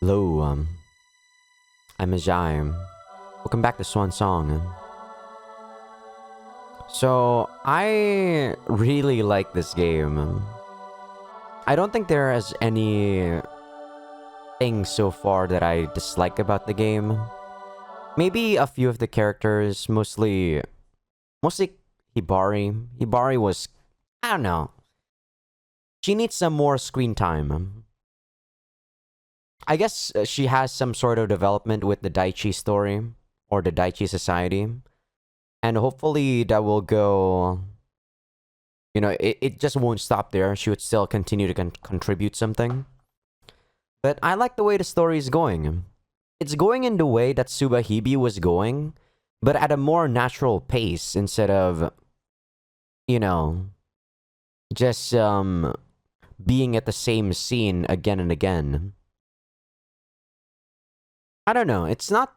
Hello, I'm Azai. Welcome back to Swan Song. So, I really like this game. I don't think there is any thing so far that I dislike about the game. Maybe a few of the characters, mostly Hibari. Hibari was, I don't know. She needs some more screen time. I guess she has some sort of development with the Daichi story or the Daichi society. And hopefully that will go, it just won't stop there. She would still continue to contribute something. But I like the way the story is going. It's going in the way that Tsubahibi was going, but at a more natural pace instead of, just being at the same scene again and again. I don't know. It's not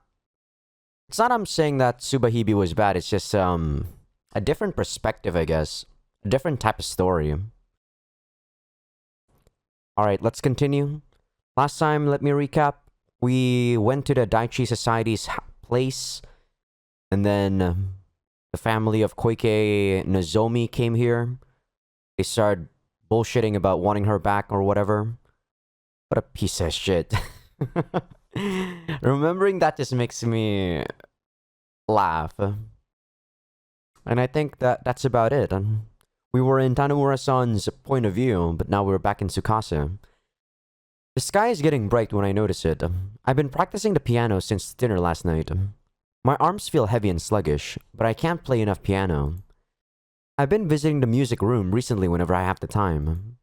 I'm saying that Tsubahibi was bad. It's just a different perspective, I guess. A different type of story. Alright, let's continue. Last time, let me recap. We went to the Daichi Society's place. And then the family of Koike Nozomi came here. They started bullshitting about wanting her back or whatever. What a piece of shit. Remembering that just makes me laugh. And I think that's about it. We were in Tanimura-san's point of view, but now we're back in Tsukasa. The sky is getting bright when I notice it. I've been practicing the piano since dinner last night. My arms feel heavy and sluggish, but I can't play enough piano. I've been visiting the music room recently whenever I have the time.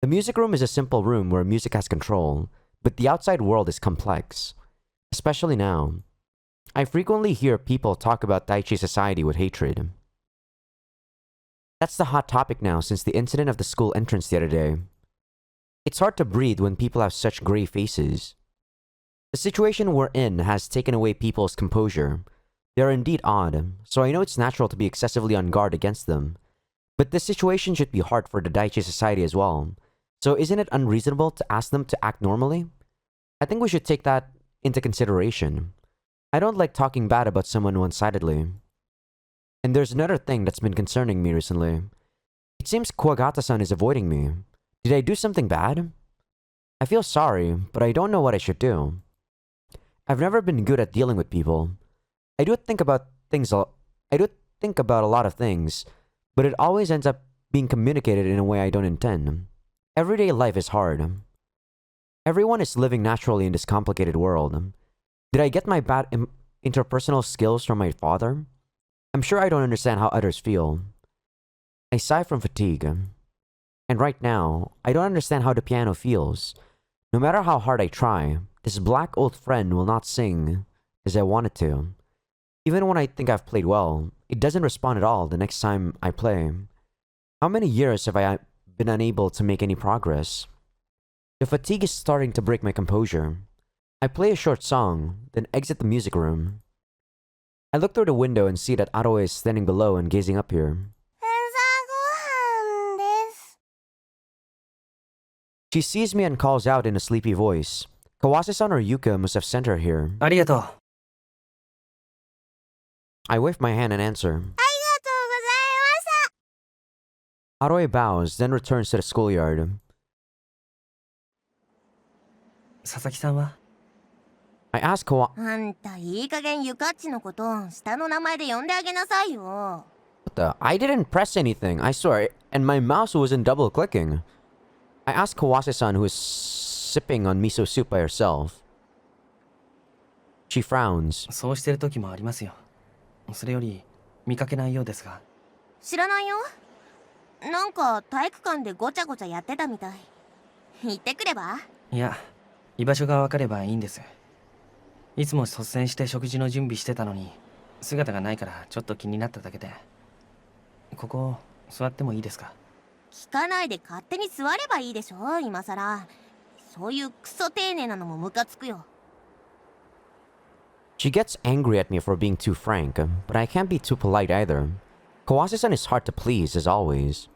The music room is a simple room where music has control, but the outside world is complex, especially now. I frequently hear people talk about Daichi society with hatred. That's the hot topic now since the incident of the school entrance the other day. It's hard to breathe when people have such grey faces. The situation we're in has taken away people's composure. They are indeed odd, so I know it's natural to be excessively on guard against them. But this situation should be hard for the Daichi society as well. So isn't it unreasonable to ask them to act normally? I think we should take that into consideration. I don't like talking bad about someone one-sidedly. And there's another thing that's been concerning me recently. It seems Kuwagata-san is avoiding me. Did I do something bad? I feel sorry, but I don't know what I should do. I've never been good at dealing with people. I do think about a lot of things, but it always ends up being communicated in a way I don't intend. Everyday life is hard. Everyone is living naturally in this complicated world. Did I get my bad interpersonal skills from my father? I'm sure I don't understand how others feel. I sigh from fatigue. And right now, I don't understand how the piano feels. No matter how hard I try, this black old friend will not sing as I want it to. Even when I think I've played well, it doesn't respond at all the next time I play. How many years have I been unable to make any progress? The fatigue is starting to break my composure. I play a short song, then exit the music room. I look through the window and see that Aroe is standing below and gazing up here. She sees me and calls out in a sleepy voice. Kawase-san or Yuka must have sent her here. Arigato. I wave my hand and answer. Aroe bows, then returns to the schoolyard. Sasaki-san wa? I ask What the? I didn't press anything, I swear, and my mouse wasn't double clicking. I ask Kawase-san, who is sipping on miso soup by herself. She frowns. そうしてる時もありますよ。それより見かけないようですが。知らないよ。なんか体育館でごちゃごちゃやってたみたい。行ってくれば？いや、居場所が分かればいいんです。いつも率先して食事の準備してたのに、姿がないからちょっと気になっただけで。ここ座ってもいいですか？聞かないで勝手に座ればいいでしょ、今さら。そういうクソ丁寧なのもムカつくよ。She gets angry at me for being too frank, but I can't be too polite either. Kawase-san is hard to please, as always.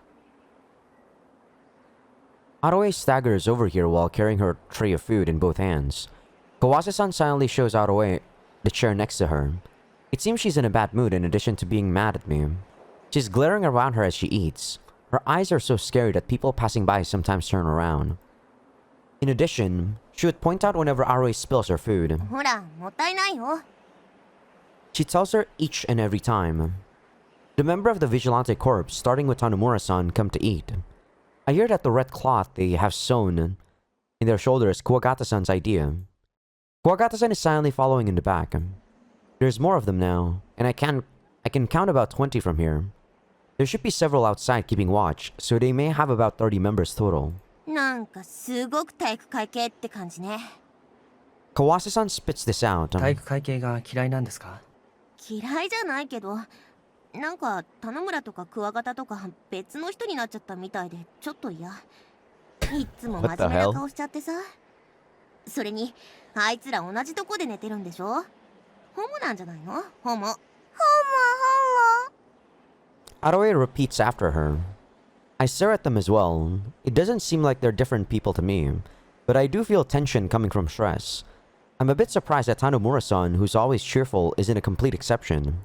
Aroe staggers over here while carrying her tray of food in both hands. Kawase-san silently shows Aroe the chair next to her. It seems she's in a bad mood in addition to being mad at me. She's glaring around her as she eats. Her eyes are so scary that people passing by sometimes turn around. In addition, she would point out whenever Aroe spills her food. ほら、もったいないよ。 She tells her each and every time. The member of the Vigilante Corps, starting with Tanomura-san, come to eat. I hear that the red cloth they have sewn in their shoulders is Kuwagata-san's idea. Kuwagata-san is silently following in the back. There's more of them now, and I can count about 20 from here. There should be several outside keeping watch, so they may have about 30 members total. なんかすごく体育会系って感じね。 Kawase-san spits this out. 体育会系が嫌いなんですか？嫌いじゃないけど、なんか棚村とかクワガタとか別の人になっちゃったみたいでちょっと嫌。いっつも真面目な顔しちゃってさ。それにあいつら同じとこで寝てるんでしょ？ホモなんじゃないの？ホモ。ホモホモ。 Aroe repeats after her. I stare at them as well. It doesn't seem like they're different people to me, but I do feel tension coming from stress. I'm a bit surprised that Tanomura-san, who's always cheerful, isn't a complete exception.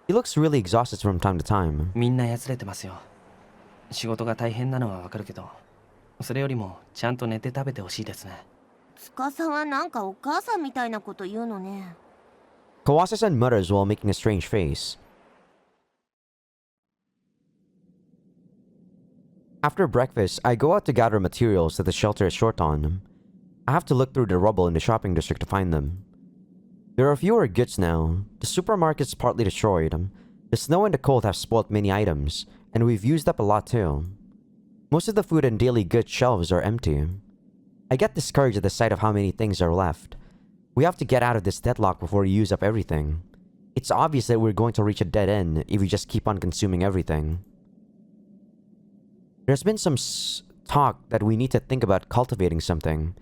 He looks really exhausted from time to time. みんなやつれてますよ。仕事が大変なのはわかるけど、それよりもちゃんと寝て食べてほしいですね。司はなんかお母さんみたいなこと言うのね。 Kawase-san mutters while making a strange face. After breakfast, I go out to gather materials that the shelter is short on. I have to look through the rubble in the shopping district to find them. There are fewer goods now. The supermarket's partly destroyed. The snow and the cold have spoiled many items, and we've used up a lot too. Most of the food and daily goods shelves are empty. I get discouraged at the sight of how many things are left. We have to get out of this deadlock before we use up everything. It's obvious that we're going to reach a dead end if we just keep on consuming everything. There's been some talk that we need to think about cultivating something.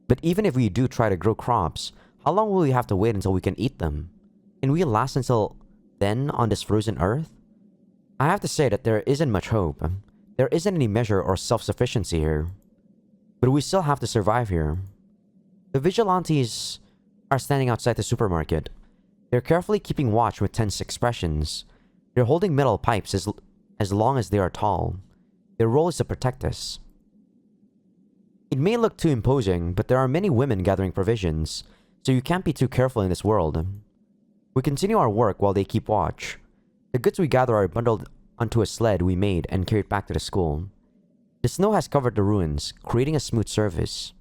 But even if we do try to grow crops, how long will we have to wait until we can eat them? Can we last until then on this frozen earth? I have to say that there isn't much hope. There isn't any measure or self-sufficiency here. But we still have to survive here. The vigilantes are standing outside the supermarket. They're carefully keeping watch with tense expressions. They're holding metal pipes as long as they are tall. Their role is to protect us. It may look too imposing, but there are many women gathering provisions, so you can't be too careful in this world. We continue our work while they keep watch. The goods we gather are bundled onto a sled we made and carried back to the school. The snow has covered the ruins, creating a smooth surface.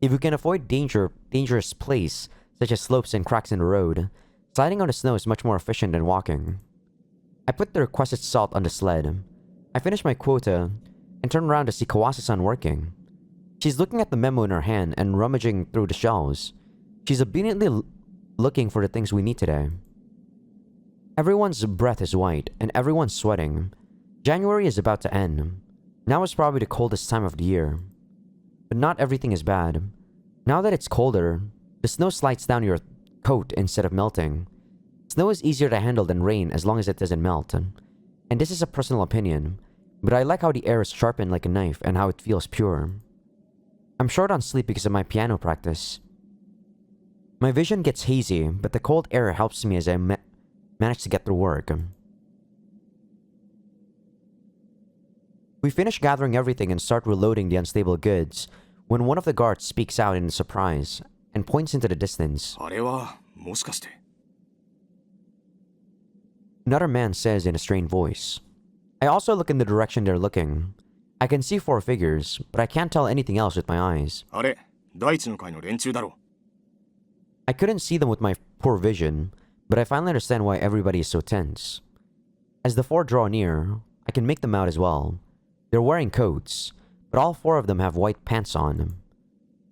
If we can avoid dangerous place, such as slopes and cracks in the road, sliding on the snow is much more efficient than walking. I put the requested salt on the sled. I finish my quota and turn around to see Kawase-san working. She's looking at the memo in her hand and rummaging through the shelves. She's obediently looking for the things we need today. Everyone's breath is white and everyone's sweating. January is about to end. Now is probably the coldest time of the year. But not everything is bad. Now that it's colder, the snow slides down your coat instead of melting. Snow is easier to handle than rain as long as it doesn't melt. And this is a personal opinion, but I like how the air is sharpened like a knife and how it feels pure. I'm short on sleep because of my piano practice. My vision gets hazy, but the cold air helps me as I manage to get through work. We finish gathering everything and start reloading the unstable goods when one of the guards speaks out in surprise and points into the distance. あれはもしかして Another man says in a strained voice. I also look in the direction they're looking. I can see 4 figures, but I can't tell anything else with my eyes. あれ第一の会の連中だろ I couldn't see them with my poor vision, but I finally understand why everybody is so tense. As the 4 draw near, I can make them out as well. They're wearing coats, but all 4 of them have white pants on.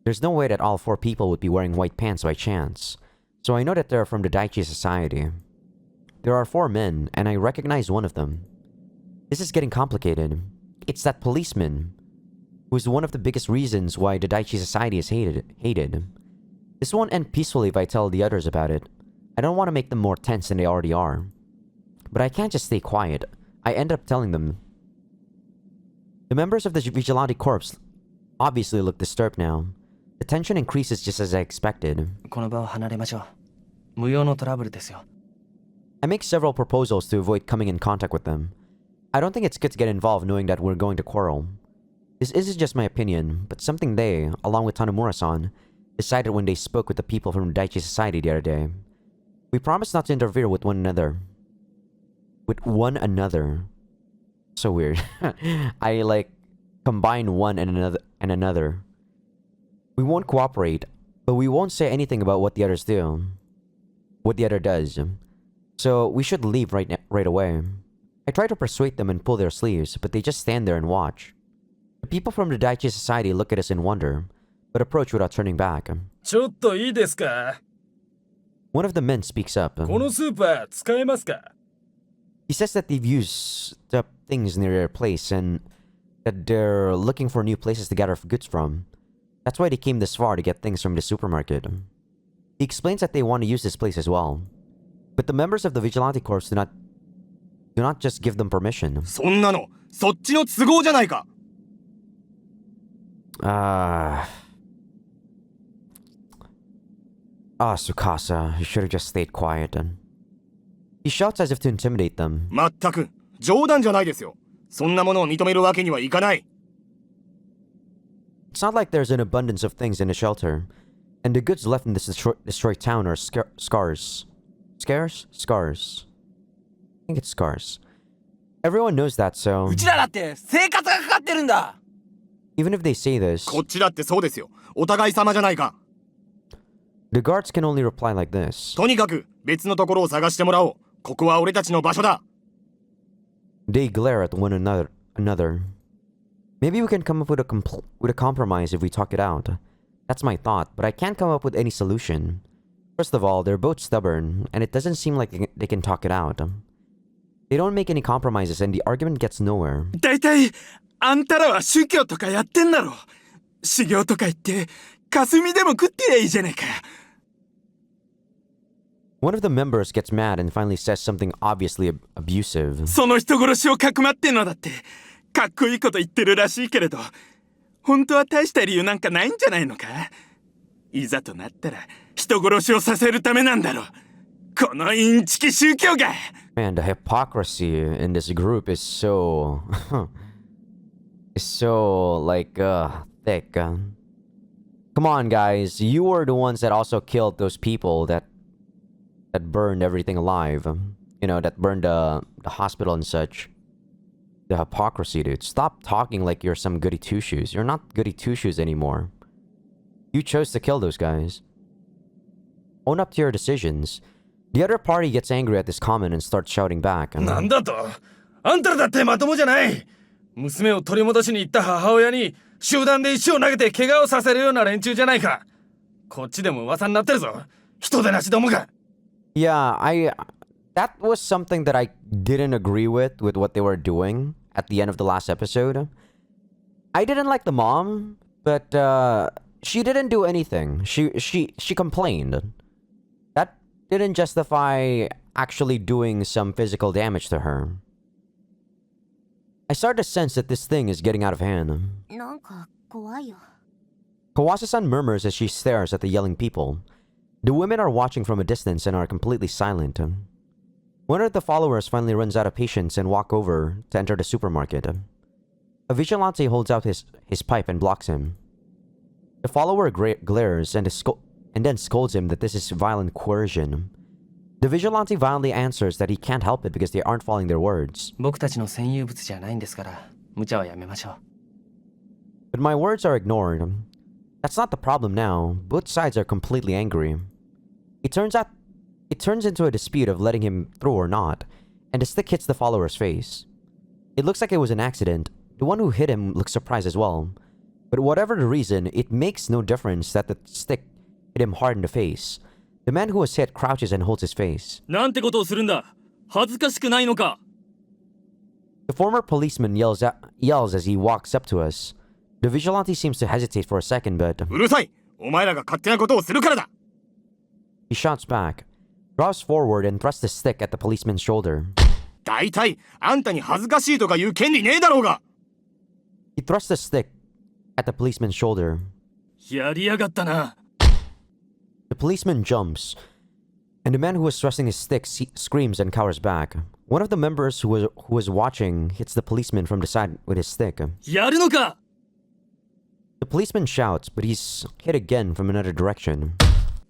There's no way that all 4 people would be wearing white pants by chance, so I know that they're from the Daichi Society. There are 4 men, and I recognize one of them. This is getting complicated. It's that policeman, who's one of the biggest reasons why the Daichi Society is hated. This won't end peacefully if I tell the others about it. I don't want to make them more tense than they already are. But I can't just stay quiet. I end up telling them. The members of the vigilante corps obviously look disturbed now. The tension increases just as I expected. この場を離れましょう。無用のトラブルですよ。I make several proposals to avoid coming in contact with them. I don't think it's good to get involved knowing that we're going to quarrel. This isn't just my opinion, but something they, along with Tanomura-san, decided when they spoke with the people from the Daichi Society the other day. We promised not to interfere with one another. With one another. So weird. I combine one and another. We won't cooperate, but we won't say anything about what the others do. What the other does. So we should leave right away. I try to persuade them and pull their sleeves, but they just stand there and watch. The people from the Daichi Society look at us in wonder, but approach without turning back. ちょっといいですか One of the men speaks up. このスーパー使えますか He says that they've used up things near their place and that they're looking for new places to gather goods from. That's why they came this far to get things from the supermarket. He explains that they want to use this place as well. But the members of the Vigilante Corps do not just give them permission. そんなのそっちの都合じゃないか。Tsukasa, you should have just stayed quiet. He shouts as if to intimidate them. まったく冗談じゃないですよ。そんなものを認めるわけにはいかない。It's not like there's an abundance of things in the shelter, and the goods left in this destroyed town are scarce. Scarce? Scars. I think it's scars. Everyone knows that, so うちらだって生活がかかってるんだ even if they say this, こっちだってそうですよ。お互い様じゃないか。 the guards can only reply like this. とにかく別のところを探してもらおう。ここは俺たちの場所だ。 They glare at one another. Maybe we can come up with a compromise if we talk it out. That's my thought, but I can't come up with any solution. First of all, they're both stubborn, and it doesn't seem like they can talk it out. They don't make any compromises, and the argument gets nowhere. だいたいあんたらは宗教とかやってんだろ修行とか言って霞でも食ってりゃいいじゃねえか One of the members gets mad and finally says something obviously abusive. その人殺しをかくまってんのだってかっこいいこと言ってるらしいけれど本当は大した理由なんかないんじゃないのかいざとなったら人殺しをさせるためなんだろこのインチキ宗教が Man, the hypocrisy in this group is so... thick. Come on, guys. You were the ones that also killed those people that burned everything alive. You know, that burned the hospital and such. The hypocrisy, dude. Stop talking like you're some goody two-shoes. You're not goody two-shoes anymore. You chose to kill those guys. Own up to your decisions. The other party gets angry at this comment and starts shouting back. なんだとあんたらだってまともじゃない娘を取り戻しに行った母親に集団で石を投げて怪我をさせるような連中じゃないかこっちでも噂になってるぞ人でなしどもが Yeah, that was something that I didn't agree with what they were doing at the end of the last episode. I didn't like the mom, but she didn't do anything. She complained. That didn't justify actually doing some physical damage to her. I start to sense that this thing is getting out of hand. なんか怖いよ。 Kawase-san murmurs as she stares at the yelling people. The women are watching from a distance and are completely silent. One of the followers finally runs out of patience and walks over to enter the supermarket. A vigilante holds out his pipe and blocks him. The follower glares and then scolds him that this is violent coercion. The vigilante violently answers that he can't help it because they aren't following their words. 僕たちの占有物じゃないんですから無茶はやめましょう But my words are ignored. That's not the problem now. Both sides are completely angry. It turns into a dispute of letting him through or not, and the stick hits the follower's face. It looks like it was an accident. The one who hit him looks surprised as well. But whatever the reason, it makes no difference that the stick hit him hard in the face. The man who was hit crouches and holds his face. なんてことをするんだ恥ずかしくないのか The former policeman yells as he walks up to us. The vigilante seems to hesitate for a second, but うるさい。お前らが勝手なことをするからだ。 he shouts back, draws forward and thrusts the stick at the policeman's shoulder. だいたいあんたに恥ずかしいとか言う権利ねえだろうが。He thrusts a stick at the policeman's shoulder. やりやがったな。 The policeman jumps, and the man who was thrusting his stick screams and cowers back. One of the members who was watching hits the policeman from the side with his stick. やるのか。 The policeman shouts, but he's hit again from another direction.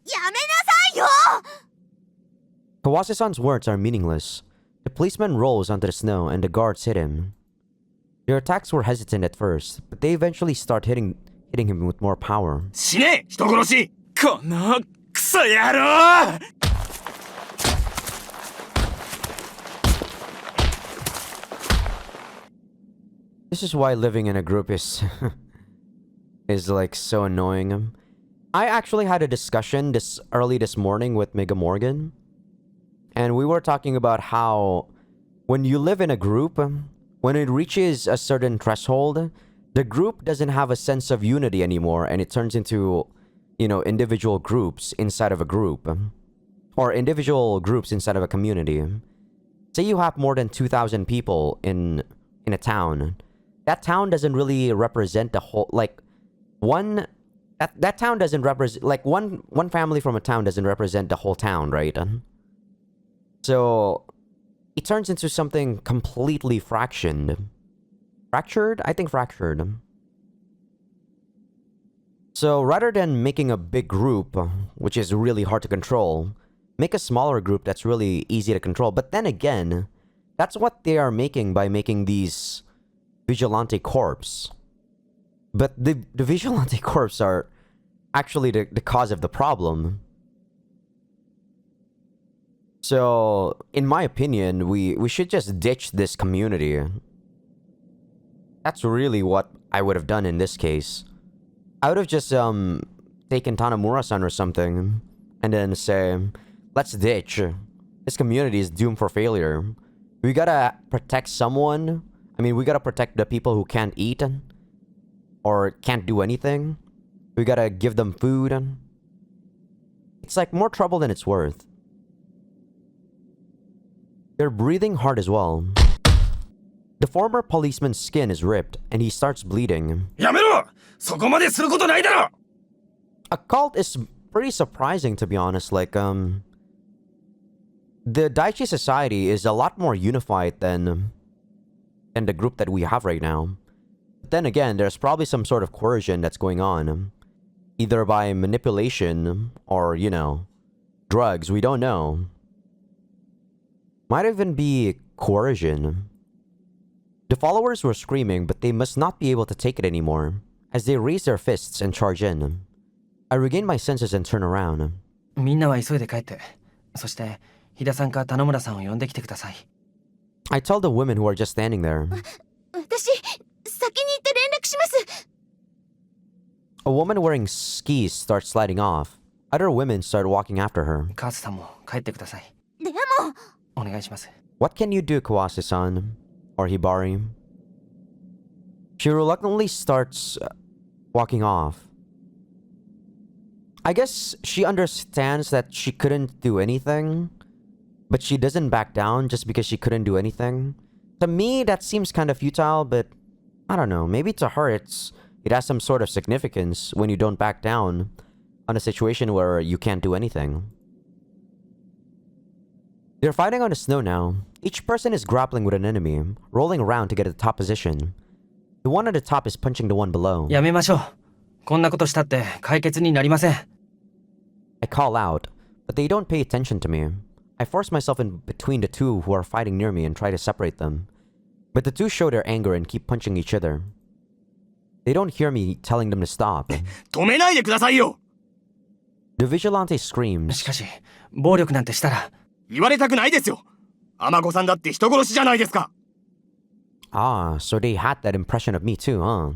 やめなさいよ Kawase-san's words are meaningless. The policeman rolls onto the snow and the guards hit him. Their attacks were hesitant at first, but they eventually start hitting him with more power. 死ね、人殺し。このクソ野郎！ This is why living in a group is like so annoying. I actually had a discussion this morning with Mega Morgan, and we were talking about how when you live in a group, when it reaches a certain threshold, the group doesn't have a sense of unity anymore, and it turns into, you know, individual groups inside of a group, or individual groups inside of a community. Say you have more than 2,000 people in a town. That town doesn't really represent the whole, like, that town doesn't represent, like, one family from a town doesn't represent the whole town, right? So it turns into something completely fractured. Fractured? I think fractured. So rather than making a big group, which is really hard to control, make a smaller group that's really easy to control. But then again, that's what they are making by making these vigilante corps. But the vigilante corps are actually the cause of the problem. So, in my opinion, we should just ditch this community. That's really what I would have done in this case. I would have just taken Tanamura-san or something and then say, let's ditch. This community is doomed for failure. We gotta protect someone. I mean, we gotta protect the people who can't eat or can't do anything. We gotta give them food. It's like more trouble than it's worth. They're breathing hard as well. The former policeman's skin is ripped and he starts bleeding. やめろ！そこまですることないだろ！ A cult is pretty surprising, to be honest. Like, the Daichi society is a lot more unified than the group that we have right now. But then again, there's probably some sort of coercion that's going on. Either by manipulation or, you know, drugs. We don't know. Might even be coercion. The followers were screaming, but they must not be able to take it anymore, as they raise their fists and charge in. I regain my senses and turn around. みんなは急いで帰って。そして、日田さんか田村さんを呼んできてください。I tell the women who are just standing there. 私、先に行って連絡します。 A woman wearing skis starts sliding off. Other women start walking after her. カースさんも帰ってください。でも、お願いします。 What can you do, Kawase-san? Or Hibari? She reluctantly starts walking off. I guess she understands that she couldn't do anything, but she doesn't back down just because she couldn't do anything. To me, that seems kind of futile, but I don't know. Maybe to her, it has some sort of significance when you don't back down on a situation where you can't do anything. They're fighting on the snow now. Each person is grappling with an enemy, rolling around to get at the top position. The one at the top is punching the one below. やめましょう。こんなことしたって解決になりません。I call out, but they don't pay attention to me. I force myself in between the two who are fighting near me and try to separate them. But the two show their anger and keep punching each other. They don't hear me telling them to stop. 止めないでくださいよ。 The vigilante screams. しかし、暴力なんてしたら。言われたくないですよ。天子さんだって人殺しじゃないですか。 Ah, so they had that impression of me too, huh?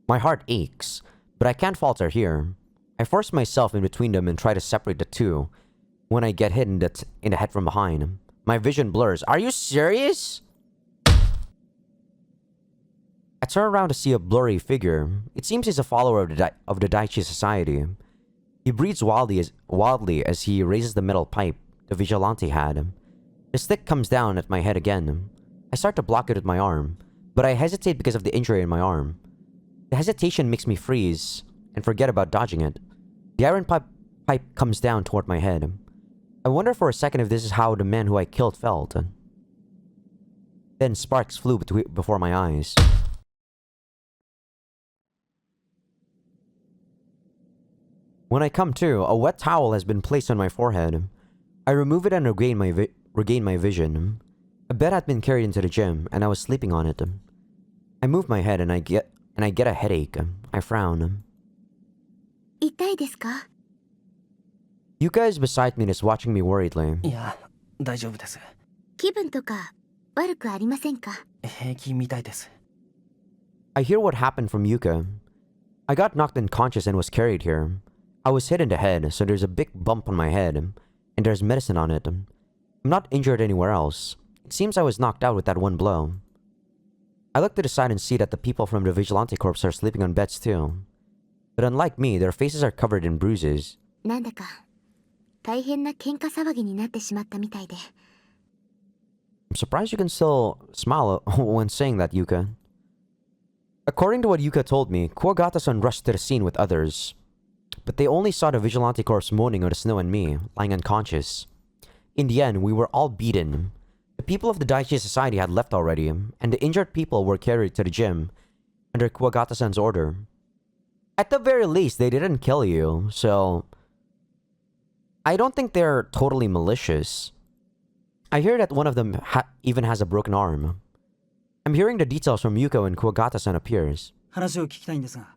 My heart aches, but I can't falter here. I force myself in between them and try to separate the two when I get hit in the head from behind. My vision blurs. Are you serious? I turn around to see a blurry figure. It seems he's a follower of the Daichi society. He breathes wildly as he raises the metal pipe the vigilante had. The stick comes down at my head again. I start to block it with my arm, but I hesitate because of the injury in my arm. The hesitation makes me freeze and forget about dodging it. The iron pipe comes down toward my head. I wonder for a second if this is how the man who I killed felt. Then sparks flew before my eyes. When I come to, a wet towel has been placed on my forehead. I remove it and regain my vision. A bed had been carried into the gym, and I was sleeping on it. I move my head and I get a headache. I frown. 痛いですか？ Yuka is beside me and is watching me worriedly. いや、大丈夫です。気分とか悪くありませんか？平気みたいです。I hear what happened from Yuka. I got knocked unconscious and was carried here. I was hit in the head, so there's a big bump on my head, and there's medicine on it. I'm not injured anywhere else. It seems I was knocked out with that one blow. I look to the side and see that the people from the Vigilante Corps are sleeping on beds too. But unlike me, their faces are covered in bruises. なんだか大変な喧嘩騒ぎになってしまったみたいで。I'm surprised you can still smile when saying that, Yuka. According to what Yuka told me, Kuwagata-san rushed to the scene with others. But they only saw the Vigilante Corps moaning on the snow and me, lying unconscious. In the end, we were all beaten. The people of the Daichi Society had left already, and the injured people were carried to the gym under Kuwagata-san's order. At the very least, they didn't kill you, so... I don't think they're totally malicious. I hear that one of them even has a broken arm. I'm hearing the details from Yuko when Kuwagata-san appears. 話を聞きたいんですが、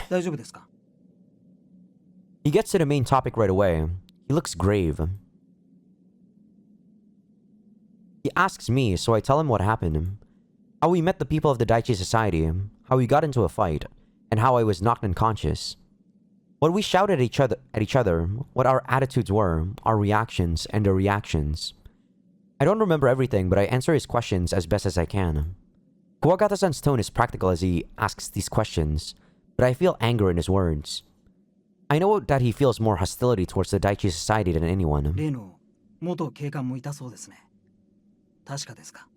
大丈夫ですか？ He gets to the main topic right away. He looks grave. He asks me, so I tell him what happened. How we met the people of the Daichi Society, how we got into a fight, and how I was knocked unconscious. What we shouted at each other, what our attitudes were, our reactions, and their reactions. I don't remember everything, but I answer his questions as best as I can. Kuwagata-san's tone is practical as he asks these questions, but I feel anger in his words. I know that he feels more hostility towards the Daichi Society than anyone. 例の元警官もいたそうですね。確かですか？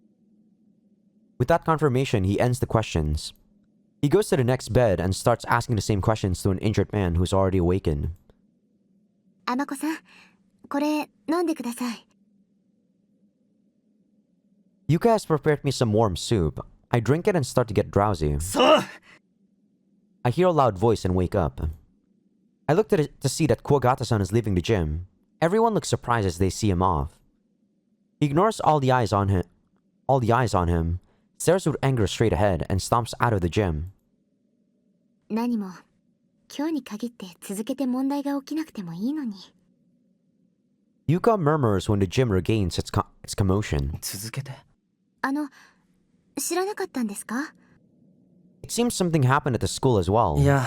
With that confirmation, he ends the questions. He goes to the next bed and starts asking the same questions to an injured man who's already awakened. 甘子さん、これ飲んでください。 Yuka has prepared me some warm soup. I drink it and start to get drowsy. そう I hear a loud voice and wake up. I look to see that Kuwagata-san is leaving the gym. Everyone looks surprised as they see him off. He ignores all the eyes on him, stares with anger straight ahead, and stomps out of the gym. 何も今日に限って続けて問題が起きなくてもいいのに。 Yuka murmurs when the gym regains its commotion. 続けて。知らなかったんですか？ It seems something happened at the school as well. いや、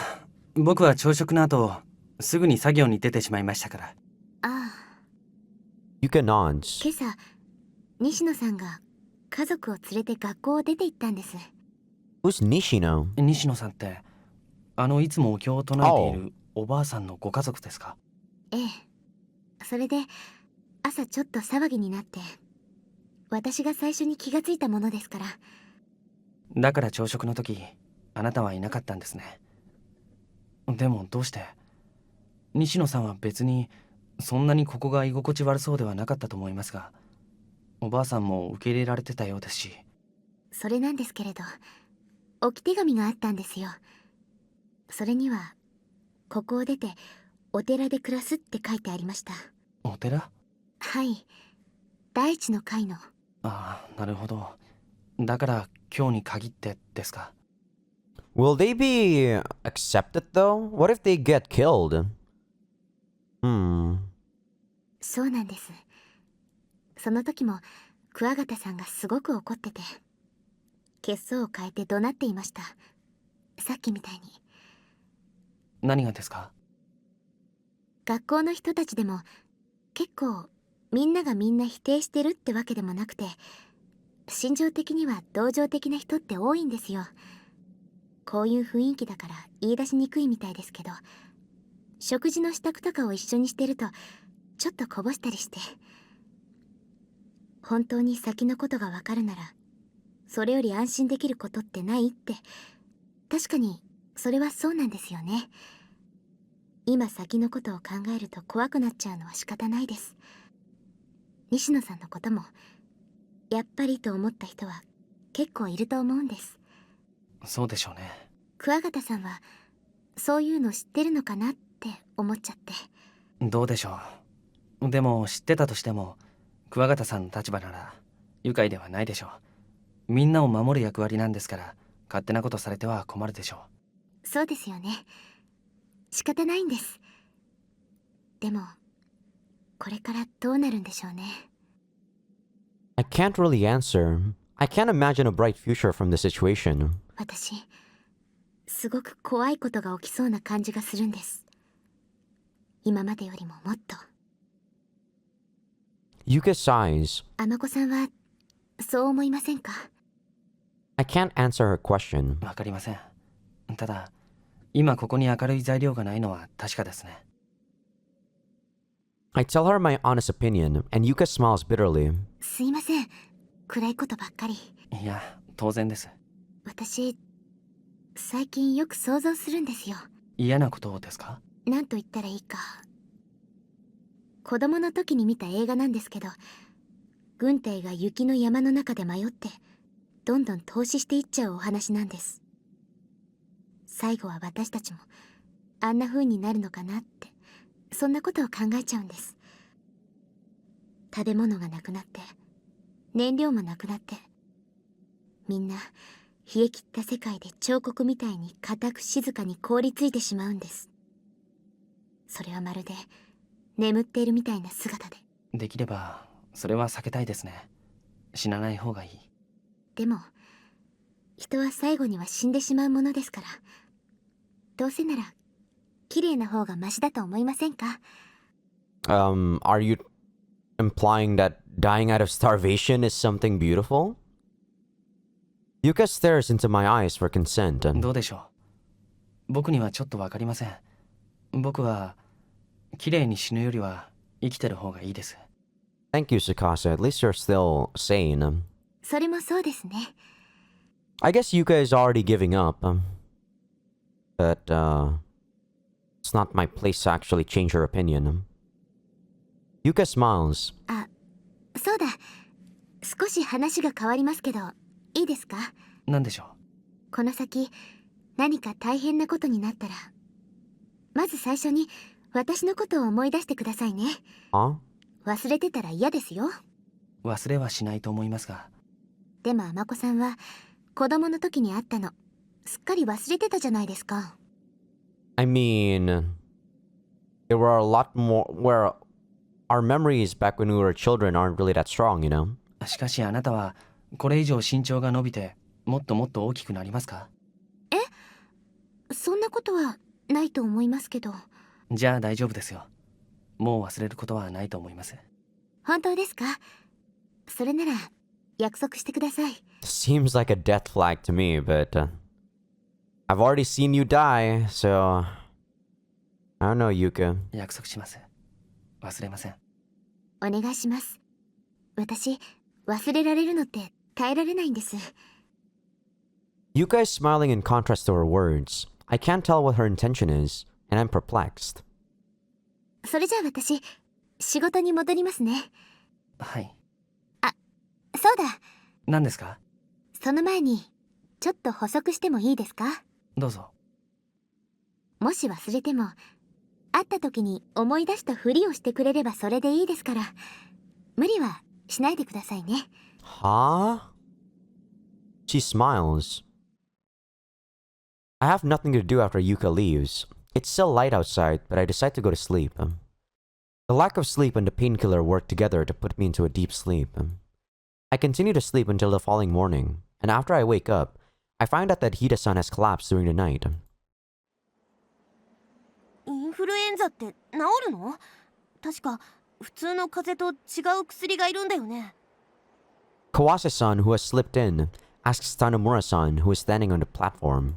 僕は朝食の後、すぐに作業に出てしまいましたから。ああ、 Yuka nods. 今朝西野さんが家族を連れて学校を出て行ったんです。 Who's Nishino? 西野さんって、いつもお経を唱えているおばあさんのご家族ですか？ええ。それで朝ちょっと騒ぎになって、私が最初に気がついたものですから。だから朝食の時、あなたはいなかったんですね。でもどうして？西野さんは別にそんなにここが居心地悪そうではなかったと思いますが、おばあさんも受け入れられてたようですし。それなんですけれど、置き手紙があったんですよ。それにはここを出てお寺で暮らすって書いてありました。お寺？はい、第一の会の。ああ、なるほど。だから今日に限ってですか。Will they be accepted though? What if they get killed? そうなんです。その時も桑形さんがすごく怒ってて、血相を変えて怒鳴っていました。さっきみたいに。何がですか？学校の人たちでも結構みんながみんな否定してるってわけでもなくて、心情的には同情的な人って多いんですよ。こういう雰囲気だから言い出しにくいみたいですけど、食事の支度とかを一緒にしてるとちょっとこぼしたりして、本当に先のことがわかるならそれより安心できることってないって。確かにそれはそうなんですよね。今先のことを考えると怖くなっちゃうのは仕方ないです。西野さんのこともやっぱりと思った人は結構いると思うんです。そうでしょうね。桑形さんはそういうの知ってるのかなって思っちゃって。どうでしょう。でも知ってたとしても桑形さんの立場なら愉快ではないでしょう。みんなを守る役割なんですから、勝手なことされては困るでしょそうですよね。仕方ないんです。でもこれからどうなるんでしょうね。I can't really answer. I can't imagine a bright future from the situation. 私すごく怖いことが起きそうな感じがするんです。今までよりももっと。Yuka sighs. 尼子さんはそう思いませんか？ I can't answer her question. う。わかりません。ただ今ここに明るい材料がないのは確かですね。I tell her my honest opinion, and Yuka smiles bitterly. すいません、暗いことばっかり。いや、当然です。私最近よく想像するんですよ。嫌なことをですか？なんと言ったらいいか。子供の時に見た映画なんですけど、軍隊が雪の山の中で迷ってどんどん投資していっちゃうお話なんです。最後は私たちもあんな風になるのかなって、そんなことを考えちゃうんです。食べ物がなくなって燃料もなくなって、みんな冷え切った世界で彫刻みたいに固く静かに凍りついてしまうんです。それはまるで眠っているみたいな姿で。できればそれは避けたいですね。死なない方がいい。でも人は最後には死んでしまうものですから、どうせなら綺麗な方がマシだと思いませんか？ Are you implying that dying out of starvation is something beautiful? Yuka stares into my eyes for consent. どうでしょう。僕にはちょっとわかりません。僕は綺麗に死ぬよりは生きてる方がいいです。 Thank you, Sakasa. At least you're still sane. それもそうですね。 I guess Yuka is already giving up. But it's not my place to actually change her opinion. Yuka smiles. あ、そうだ。少し話が変わりますけど、いいですか？何でしょこの先何か大変なことになったら、まず最初に私のことを思い出してくださいね。Huh? 忘れてたら嫌ですよ。う。忘れはしないと思いますが。でも尼子さんは子供の時にあったのすっかり忘れてたじゃないですか。 I mean, there were a lot more where our memories back when we were children aren't really that strong, you know? しかしあなたはこれ以上身長が伸びてもっともっと大きくなりますか？そんなことはないと思いますけど。じゃあ大丈夫ですよ。もう忘れることはないと思います。本当ですか？それなら約束してください。 Seems like a death flag to me, but I've already seen you die, so I don't know, Yuka. 約束します。忘れません。お願いします。私忘れられるのって耐えられないんです。 Yuka is smiling in contrast to her words. I can't tell what her intention is, and I'm perplexed. それじゃあ私仕事に戻りますね。はい。そうだ、何ですか？その前にちょっと補足してもいいですか？どうぞ。もし忘れても会った時に思い出したふりをしてくれればそれでいいですから、無理はしないでくださいね。 Huh? She smiles. I have nothing to do after Yuka leaves. It's still light outside, but I decide to go to sleep. The lack of sleep and the painkiller work together to put me into a deep sleep. I continue to sleep until the following morning, and after I wake up, I find out that Hida-san has collapsed during the night. インフルエンザって治るの？確か普通の風邪と違う薬がいるんだよね。 Kawase-san, who has slipped in, asks Tanomura-san, who is standing on the platform.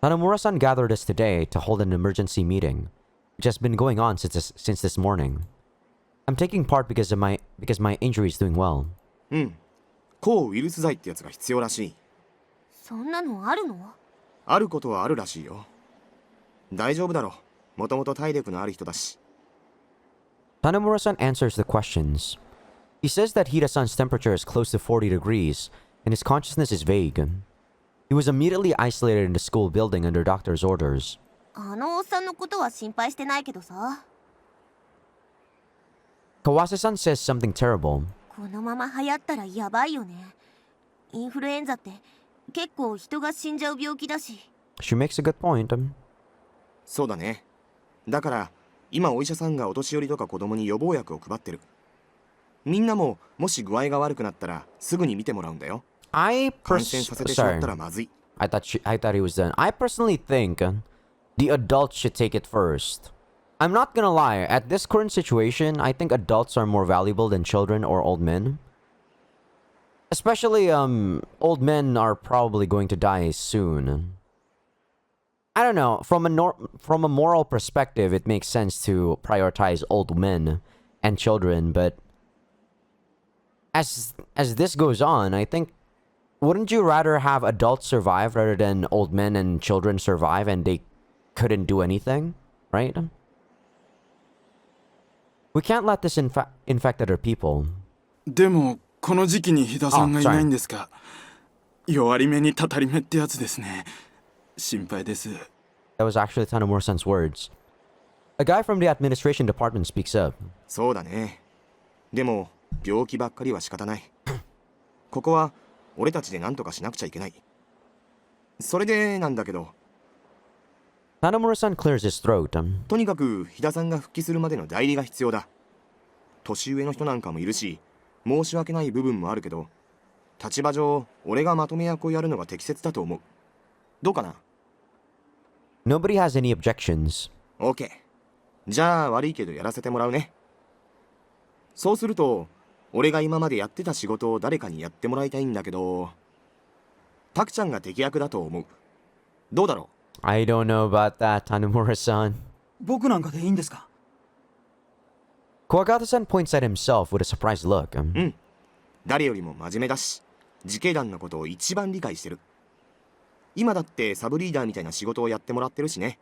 Tanomura-san gathered us today to hold an emergency meeting, which has been going on since this morning. I'm taking part because my injury is doing well. 抗ウイルス剤ってやつが必要らしい。そんなのあるの？あることはあるらしいよ。大丈夫だろう。もともと体力のある人だし。Tanomura-san answers the questions. He says that Hida-san's temperature is close to 40 degrees, and his consciousness is vague. He was immediately isolated in the school building under doctor's orders. あのおっさんのことは心配してないけどさ。Kawase-san says something terrible. このまま流行ったらやばいよね。インフルエンザって結構人が死んじゃう病気だし。She makes a good point. そうだね。だから今お医者さんがお年寄りとか子供に予防薬を配ってる。みんなももし具合が悪くなったらすぐに見てもらうんだよ。感染させてしまったらまずい。I thought he was done. I personally think the adults should take it first. I'm not gonna lie, at this current situation, I think adults are more valuable than children or old men. Especially, old men are probably going to die soon. I don't know, from a moral perspective, it makes sense to prioritize old men and children, but as this goes on, I think, wouldn't you rather have adults survive rather than old men and children survive and they couldn't do anything, right? We can't let this infect other people. でもこの時期に日田さんがいないんですか。弱り目にたたり目ってやつですね。心配です。That was actually Tanomura-san's words. A guy from the administration department speaks up. そうだね。でも病気ばっかりは仕方ない。ここは俺たちで何とかしなくちゃいけない。それでなんだけど。Tanomura-san clears his throat. とにかく日田さんが復帰するまでの代理が必要だ。年上の人なんかもいるし、申し訳ない部分もあるけど、立場上俺がまとめ役をやるのが適切だと思う。どうかな？ Nobody has any objections. OK。じゃあ悪いけどやらせてもらうね。そうすると、俺が今までやってた仕事を誰かにやってもらいたいんだけど、タクちゃんが適役だと思う。どうだろう？ I don't know about that, Tanomura-san. 僕なんかでいいんですか？ Kuwagata-san points at himself with a surprised look. うん。誰よりも真面目だし、自警団のことを一番理解してる。今だってサブリーダーみたいな仕事をやってもらってるしね。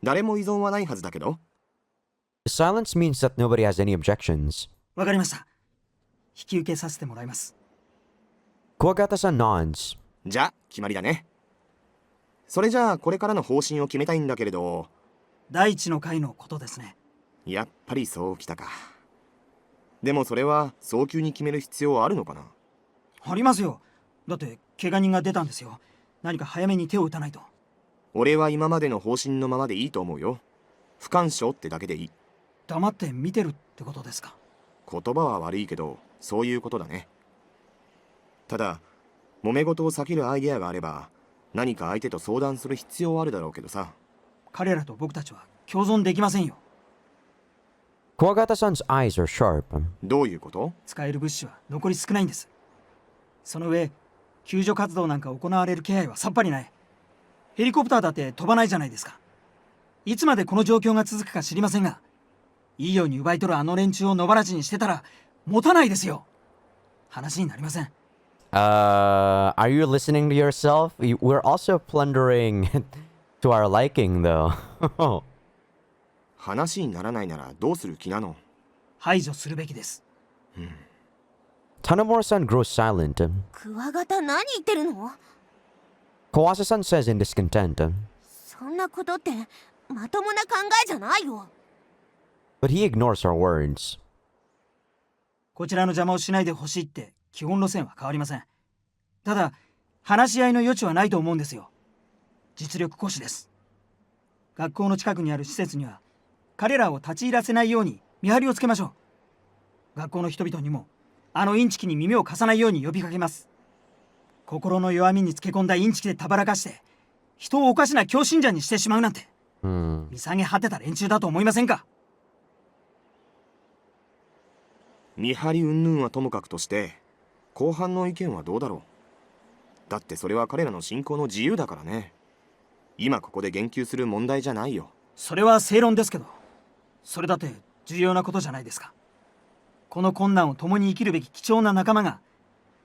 誰も依存はないはずだけど。The silence means that nobody has any objections. わかりました。引き受けさせてもらいます。Kuwagata-san nods. じゃあ決まりだね。それじゃあこれからの方針を決めたいんだけれど。第一の回のことですね。やっぱりそうきたか。でもそれは早急に決める必要はあるのかな？ありますよ。だって怪我人が出たんですよ。何か早めに手を打たないと。俺は今までの方針のままでいいと思うよ。不干渉ってだけでいい。黙って見てるってことですか？言葉は悪いけどそういうことだね。ただ揉め事を避けるアイデアがあれば何か相手と相談する必要はあるだろうけどさ。彼らと僕たちは共存できませんよ。Kuwagata-san's eyes are sharp. どういうこと？使える物資は残り少ないんです。その上救助活動なんか行われる気配はさっぱりない。ヘリコプターだって飛ばないじゃないですか。いつまでこの状況が続くか知りませんが、いいように奪い取るあの連中を野放しにしてたら持たないですよ。話になりません。Are you listening to yourself? We're also plundering to our liking, though. 話にならないならどうする気なの？排除するべきです。Tanomura-san grows silent. クワガタ何言ってるの？ Kawase-san says in discontent. そんなことってまともな考えじゃないよ。But he ignores her words. こちらの邪魔をしないでほしいって基本路線は変わりません。ただ話し合いの余地はないと思うんですよ。実力行使です。学校の近くにある施設には彼らを立ち入らせないように見張りをつけましょう。学校の人々にもあのインチキに耳を貸さないように呼びかけます。心の弱みにつけ込んだインチキでたばらかして人をおかしな狂信者にしてしまうなんて、見下げ果てた連中だと思いませんか？見張り云々はともかくとして後半の意見はどうだろう。だってそれは彼らの信仰の自由だからね。今ここで言及する問題じゃないよ。それは正論ですけど、それだって重要なことじゃないですか。この困難を共に生きるべき貴重な仲間が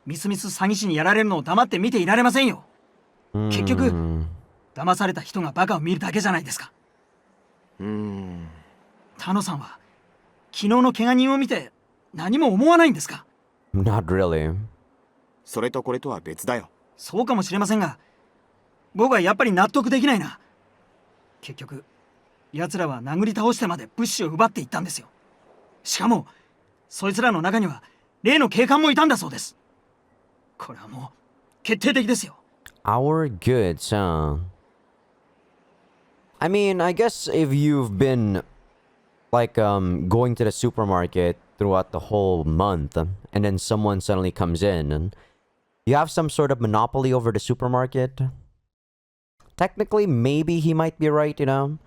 みすみす詐欺師にやられるのを黙って見ていられませんよ。結局 Hmm. 騙された人がバカを見るだけじゃないですか。田野さんは昨日の怪我人を見て何も思わないんですか？ Not really. それとこれとは別だよ。そうかもしれませんが、僕はやっぱり納得できないな。結局奴らは殴り倒してまで物資を奪っていったんですよ。しかもそいつらの中には例の警官もいたんだそうです。これはもう決定的ですよ。 Our goods, huh? I mean, I guess if you've been like going to the supermarket throughout the whole month and then someone suddenly comes in and you have some sort of monopoly over the supermarket, technically maybe he might be right, you know?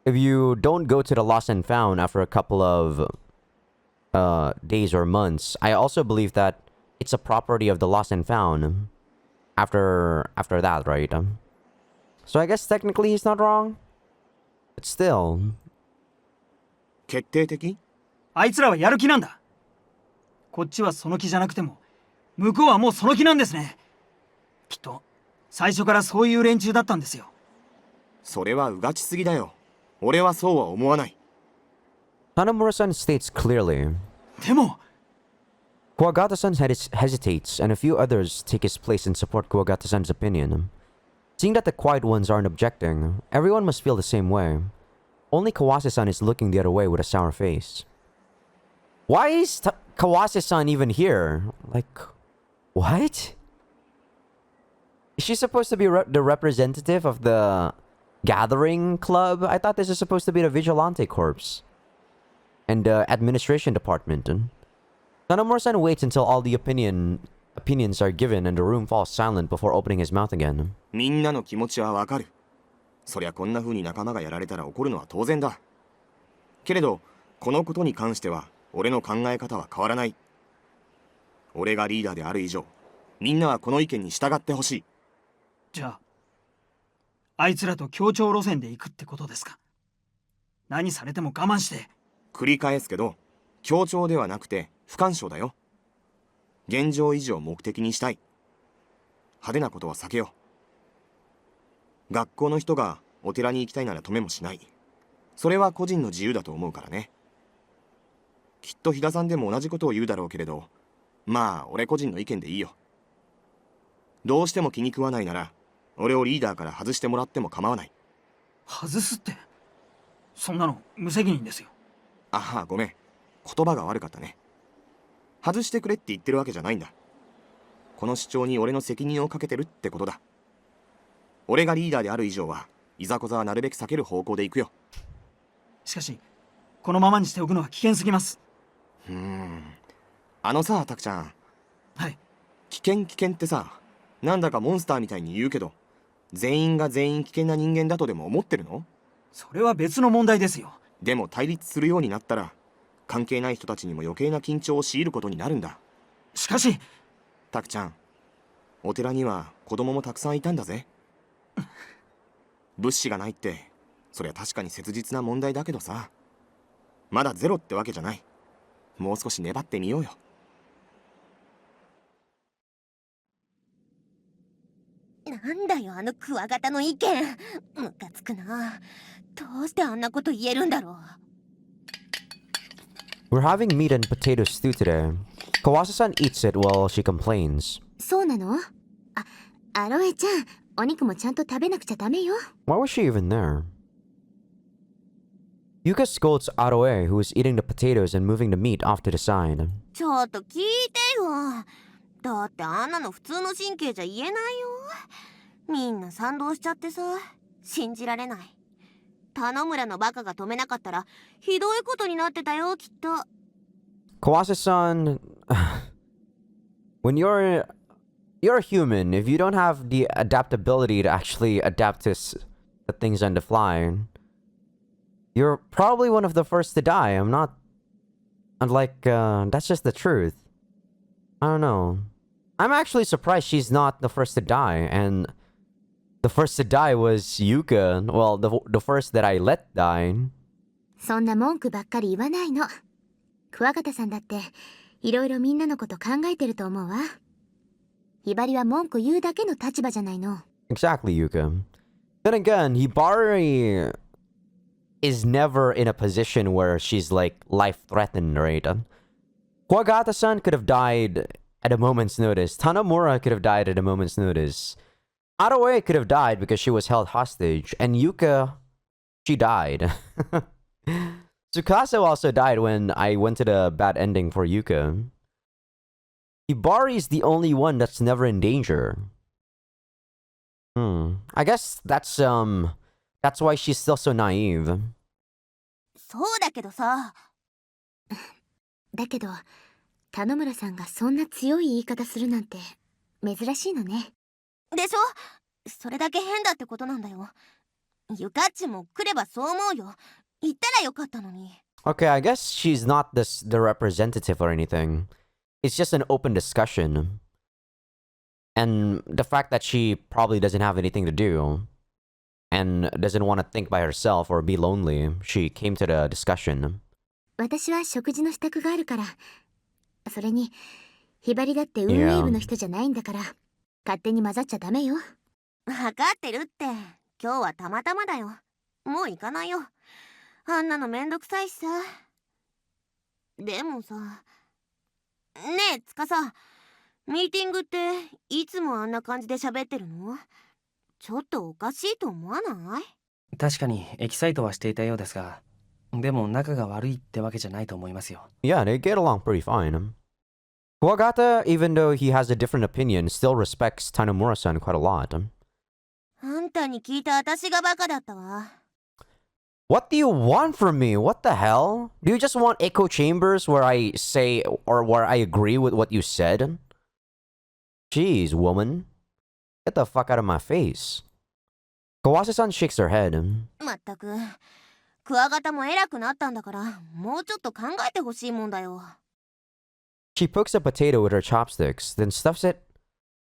If you don't go to the lost and found after a couple of days or months, I also believe that it's a property of the lost and found after that, right? So I guess technically he's not wrong, but still. 決定的？あいつらはやる気なんだ。こっちはその気じゃなくても向こうはもうその気なんですね。きっと最初からそういう連中だったんですよ。それはうがちすぎだよ。俺はそうは思わない。Tanamura-san states clearly. でも Kuwagata-san hesitates, and a few others take his place and support Kuwagata-san's opinion. Seeing that the quiet ones aren't objecting, everyone must feel the same way. Only Kawase-san is looking the other way with a sour face. Why is Kawase-san even here? Like, what? Is she supposed to be the representative of the gathering club? I thought this is supposed to be the Vigilante Corps and the administration department. Tanamura-san waits until all the opinions are given and the room falls silent before opening his mouth again. みんなの気持ちはわかる。そりゃこんな風に仲間がやられたら怒るのは当然だ。けれどこのことに関しては俺の考え方は変わらない。俺がリーダーである以上、みんなはこの意見に従ってほしい。じゃああいつらと協調路線で行くってことですか？何されても我慢して。繰り返すけど、協調ではなくて不干渉だよ。現状維持を目的にしたい。派手なことは避けよう。学校の人がお寺に行きたいなら止めもしない。それは個人の自由だと思うからね。きっと比嘉さんでも同じことを言うだろうけれど、まあ俺個人の意見でいいよ。どうしても気に食わないなら俺をリーダーから外してもらっても構わない。外すって、そんなの無責任ですよ。ああ、ごめん、言葉が悪かったね。外してくれって言ってるわけじゃないんだ。この主張に俺の責任をかけてるってことだ。俺がリーダーである以上はいざこざはなるべく避ける方向で行くよ。しかしこのままにしておくのは危険すぎます。あのさ、タクちゃん。はい。危険ってさ、なんだかモンスターみたいに言うけど、全員が全員危険な人間だとでも思ってるの？それは別の問題ですよ。でも対立するようになったら関係ない人たちにも余計な緊張を強いることになるんだ。しかしタクちゃん、お寺には子供もたくさんいたんだぜ。物資がないってそりゃ確かに切実な問題だけどさ、まだゼロってわけじゃない。もう少し粘ってみようよ。なんだよあのクワガタの意見。ムカつくな。どうしてあんなこと言えるんだろう。 We're having meat and potato stew today. Kawase-san eats it while she complains. そうなの？アロエちゃん、お肉もちゃんと食べなくちゃダメよ。 Why was she even there? Yuka scolds Aroe, who is eating the potatoes and moving the meat off to the side. ちょっと聞いてよ。だってあんなの普通の神経じゃ言えないよ。みんな賛同しちゃってさ、信じられない。田野村のバカが止めなかったらひどいことになってたよ、きっと。 Kawase-san, when you're a human, if you don't have the adaptability to actually adapt to things on the fly, you're probably one of the first to die. That's just the truth. I don't know. I'm actually surprised she's not the first to die, and the first to die was Yuka. Well, the first that I let die. そんな文句ばっかり言わないの。クワガタさんだっていろいろみんなのこと考えてると思うわ。ひばりは文句言うだけの立場じゃないの。Exactly, Yuka. Then again, Hibari is never in a position where she's like life-threatened, right? Kuwagata-san could have died at a moment's notice. Tanamura could have died at a moment's notice. Aroe could have died because she was held hostage. And Yuka, she died. Tsukasa also died when I went to the bad ending for Yuka. Hibari is the only one that's never in danger. I guess that's why she's still so naive. そうだけどさ。だけど、田野村さんがそんな強い言い方するなんて珍しいのね。でしょ？それだけ変だってことなんだよ。ゆかっちも来ればそう思うよ。言ったらよかったのに。Okay, I guess she's not the representative or anything. It's just an open discussion. And the fact that she probably doesn't have anything to do and doesn't want to think by herself or be lonely, she came to the discussion. 私は食事の支度があるから。それに、ひばりだって運営部の人じゃないんだから、勝手に混ざっちゃダメよ。わかってるって。今日はたまたまだよ。もう行かないよ。あんなのめんどくさいしさ。でもさ。ねえ、つかさ。ミーティングっていつもあんな感じで喋ってるの？ちょっとおかしいと思わない？確かにエキサイトはしていたようですが、でも仲が悪いってわけじゃないと思いますよ。Yeah, they get along pretty fine. Kuwagata, even though he has a different opinion, still respects Tanomura-san quite a lot. あんたに聞いた私がバカだったわ。What do you want from me? What the hell? Do you just want echo chambers where I say or where I agree with what you said? Jeez, woman. Get the fuck out of my face. Kawase-san shakes her head. まったく、クワガタも偉くなったんだから、もうちょっと考えてほしいもんだよ。She pokes a potato with her chopsticks, then stuffs it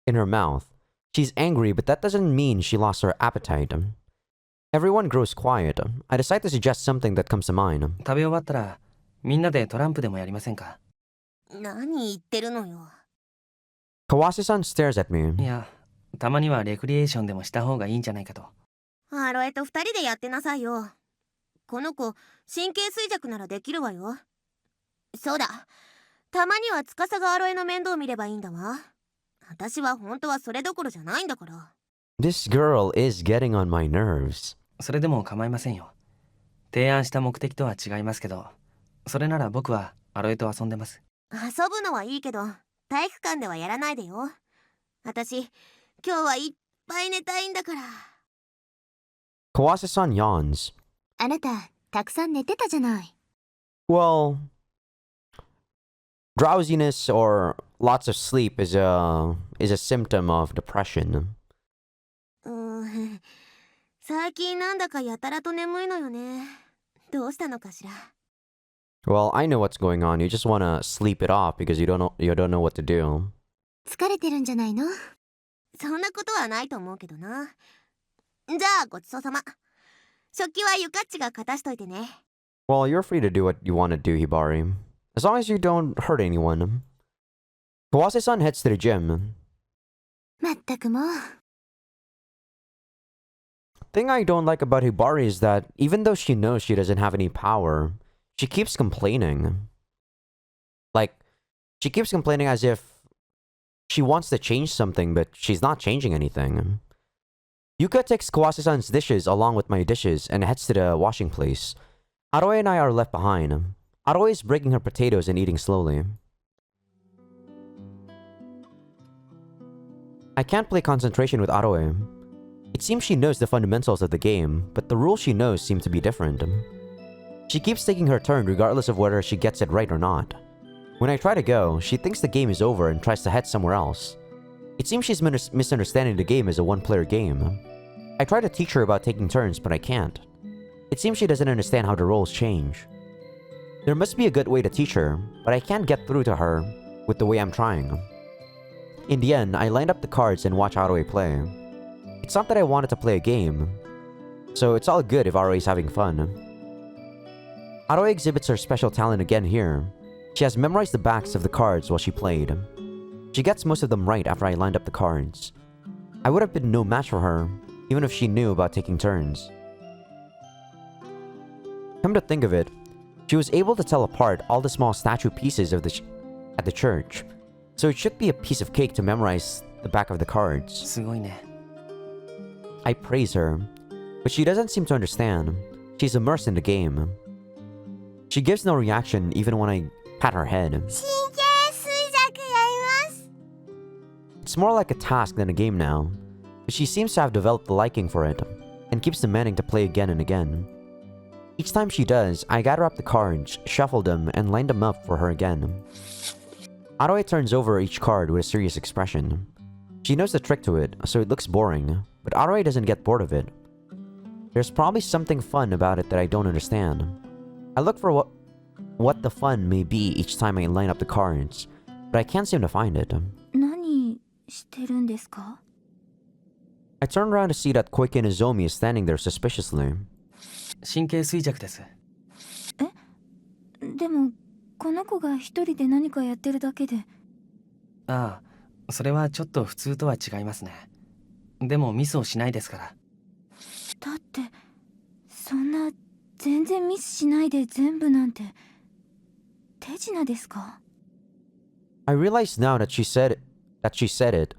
in her mouth. She's angry, but that doesn't mean she lost her appetite. Everyone grows quiet. I decide to suggest something that comes to mind. 食べ終わったら、みんなでトランプでもやりませんか？何言ってるのよ。Kawase-san stares at me. いや、たまにはレクリエーションでもした方がいいんじゃないかと。アロエと二人でやってなさいよ。この子、神経衰弱ならできるわよ。そうだ。たまには司がアロエの面倒見ればいいんだわ。私は本当はそれどころじゃないんだから。This girl is getting on my nerves. それでも構いませんよ。提案した目的とは違いますけど、それなら僕はアロエと遊んでます。遊ぶのはいいけど、体育館ではやらないでよ。私、今日はいっぱい寝たいんだから。Kawase-san yawns. あなた、たくさん寝てたじゃない。Well, drowsiness or lots of sleep is a symptom of depression. 最近なんだかやたらと眠いのよね。どうしたのかしら。Well, I know what's going on. You just want to sleep it off because you don't know what to do. 疲れてるんじゃないの？そんなことはないと思うけどな。じゃあごちそうさま。食器はゆかっちが片しといてね。Well, you're free to do what you want to do, Hibari. As long as you don't hurt anyone. Kawase-san heads to the gym. まったくもう。Thing I don't like about Hibari is that even though she knows she doesn't have any power, she keeps complaining. Like, she keeps complaining as if she wants to change something, but she's not changing anything. Yuka takes Kawase-san's dishes along with my dishes and heads to the washing place. Aroe and I are left behind. Aroe is breaking her potatoes and eating slowly. I can't play concentration with Aroe. It seems she knows the fundamentals of the game, but the rules she knows seem to be different. She keeps taking her turn regardless of whether she gets it right or not. When I try to go, she thinks the game is over and tries to head somewhere else. It seems she's misunderstanding the game as a one-player game. I try to teach her about taking turns, but I can't. It seems she doesn't understand how the roles change. There must be a good way to teach her, but I can't get through to her with the way I'm trying. In the end, I lined up the cards and watch Aroe play. It's not that I wanted to play a game, so it's all good if Aroe is having fun. Aroe exhibits her special talent again here. She has memorized the backs of the cards while she played. She gets most of them right after I lined up the cards. I would have been no match for her, even if she knew about taking turns. Come to think of it, she was able to tell apart all the small statue pieces of at the church, so it should be a piece of cake to memorize the back of the cards. すごいね。 I praise her, but she doesn't seem to understand. She's immersed in the game. She gives no reaction even when I pat her head. 神経衰弱やります。 It's more like a task than a game now, but she seems to have developed the liking for it, and keeps demanding to play again and again. Each time she does, I gather up the cards, shuffle them, and line them up for her again. Aroe turns over each card with a serious expression. She knows the trick to it, so it looks boring, but Aroe doesn't get bored of it. There's probably something fun about it that I don't understand. I look for what the fun may be each time I line up the cards, but I can't seem to find it. 何してるんですか？ I turn around to see that Koike Nozomi is standing there suspiciously. 神経衰弱です。でもこの子が一人で何かやってるだけで。ああ、それはちょっと普通とは違いますね。でもミスをしないですから。だってそんな全然ミスしないで全部なんて手品ですか？ I realize now that she said it.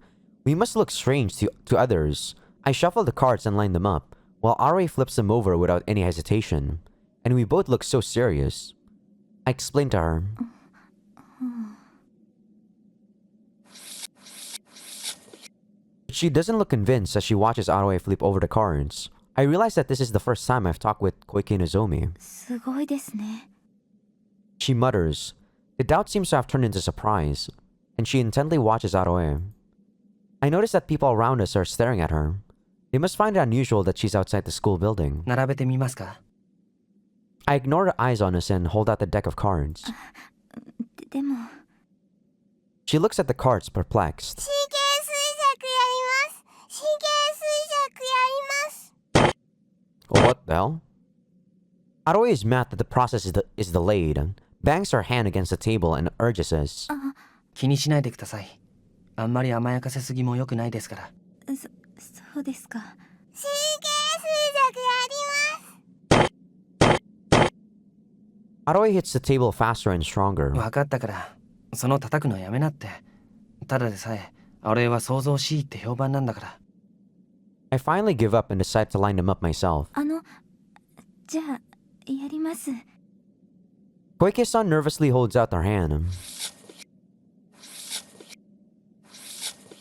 We must look strange to others. I shuffle the cards and line them up, while Aroe flips them over without any hesitation, and we both look so serious. I explain to her. But she doesn't look convinced as she watches Aroe flip over the cards. I realize that this is the first time I've talked with Koike Nozomi. すごいですね。 She mutters. The doubt seems to have turned into surprise, and she intently watches Aroe. I notice that people around us are staring at her. They must find it unusual that she's outside the school building. 並べてみますか？ I ignore the eyes on us and hold out the deck of cards. でも She looks at the cards perplexed. 神経衰弱やります。神経衰弱やります。 Oh, what the hell? Aroe is mad that the process is delayed, bangs her hand against the table and urges us. 気にしないでください。あんまり甘やかせすぎも良くないですから。そうですか。神経衰弱やります。 Aroe hits the table faster and stronger. 分かったから、その叩くのやめなって。ただでさえ、あれは想像しいって評判なんだから。I finally give up and decide to line them up myself. じゃあやります。 Koike-san nervously holds out her hand.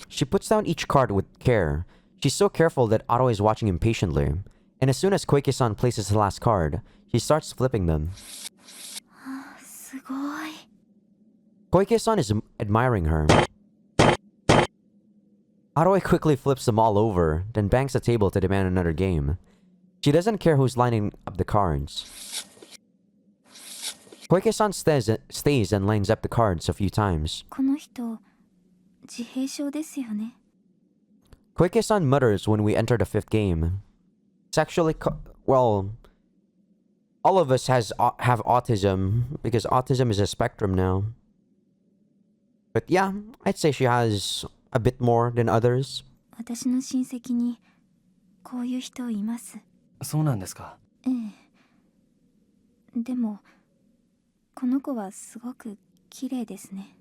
She puts down each card with care. She's so careful that Aroe is watching impatiently. And as soon as Koike-san places the last card, she starts flipping them. すごい。 Koike-san is admiring her. Aroe quickly flips them all over, then bangs the table to demand another game. She doesn't care who's lining up the cards. Koike-san stays and lines up the cards a few times. この人自閉症ですよね。 Koike-san mutters when we enter the fifth game. It's actually, well, all of us have autism, because autism is a spectrum now. But yeah, I'd say she has a bit more than others. 私の親戚にこういう人います。そうなんですか。ええ。でもこの子はすごく綺麗ですね。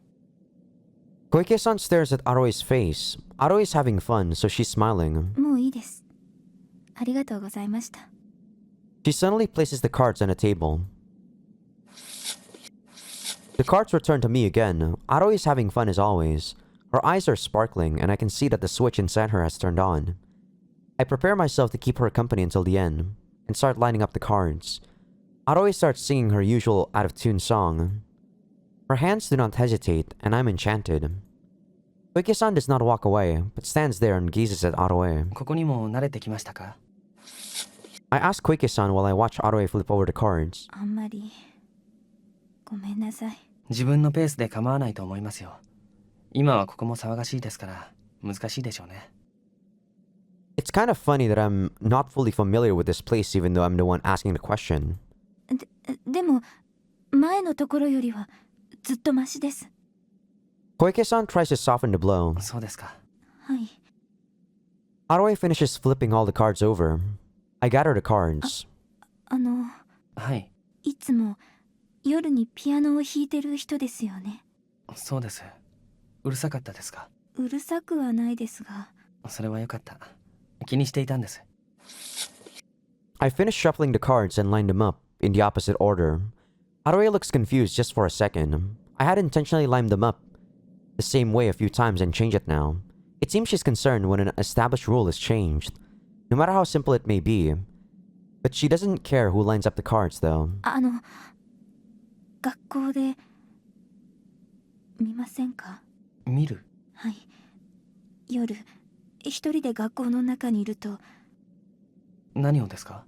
Koike-san stares at Aroe's face. Aroe is having fun, so she's smiling. もういいです。ありがとうございました。 She suddenly places the cards on a table. The cards return to me again. Aroe is having fun as always. Her eyes are sparkling, and I can see that the switch inside her has turned on. I prepare myself to keep her company until the end, and start lining up the cards. Aroe starts singing her usual out-of-tune song. Her hands do not hesitate, and I'm enchanted. Koike-san does not walk away, but stands there and gazes at Aroe. ここにも慣れてきましたか？ I ask Koike-san while I watch Aroe flip over the cards. あんまりごめんなさい。自分のペースで構わないと思いますよ。今はここも騒がしいですから難しいでしょうね。 It's kind of funny that I'm not fully familiar with this place even though I'm the one asking the question. でも前のところよりはずっとマシです。Koike-san tries to soften the blow. そうですか。はい。 Haruo finishes flipping all the cards over. I gather the cards. はい、いつも夜にピアノを弾いてる人ですよね。そうです。うるさかったですか？うるさくはないですが。それはよかった。気にしていたんです。I finish shuffling the cards and line them up in the opposite order. Haruo looks confused just for a second. I had intentionally lined them up the same way a few times and changed it now. It seems she's concerned when an established rule is changed, no matter how simple it may be. But she doesn't care who lines up the cards, though. 学校で見ませんか？見る？はい。夜一人で学校の中にいると。何をですか？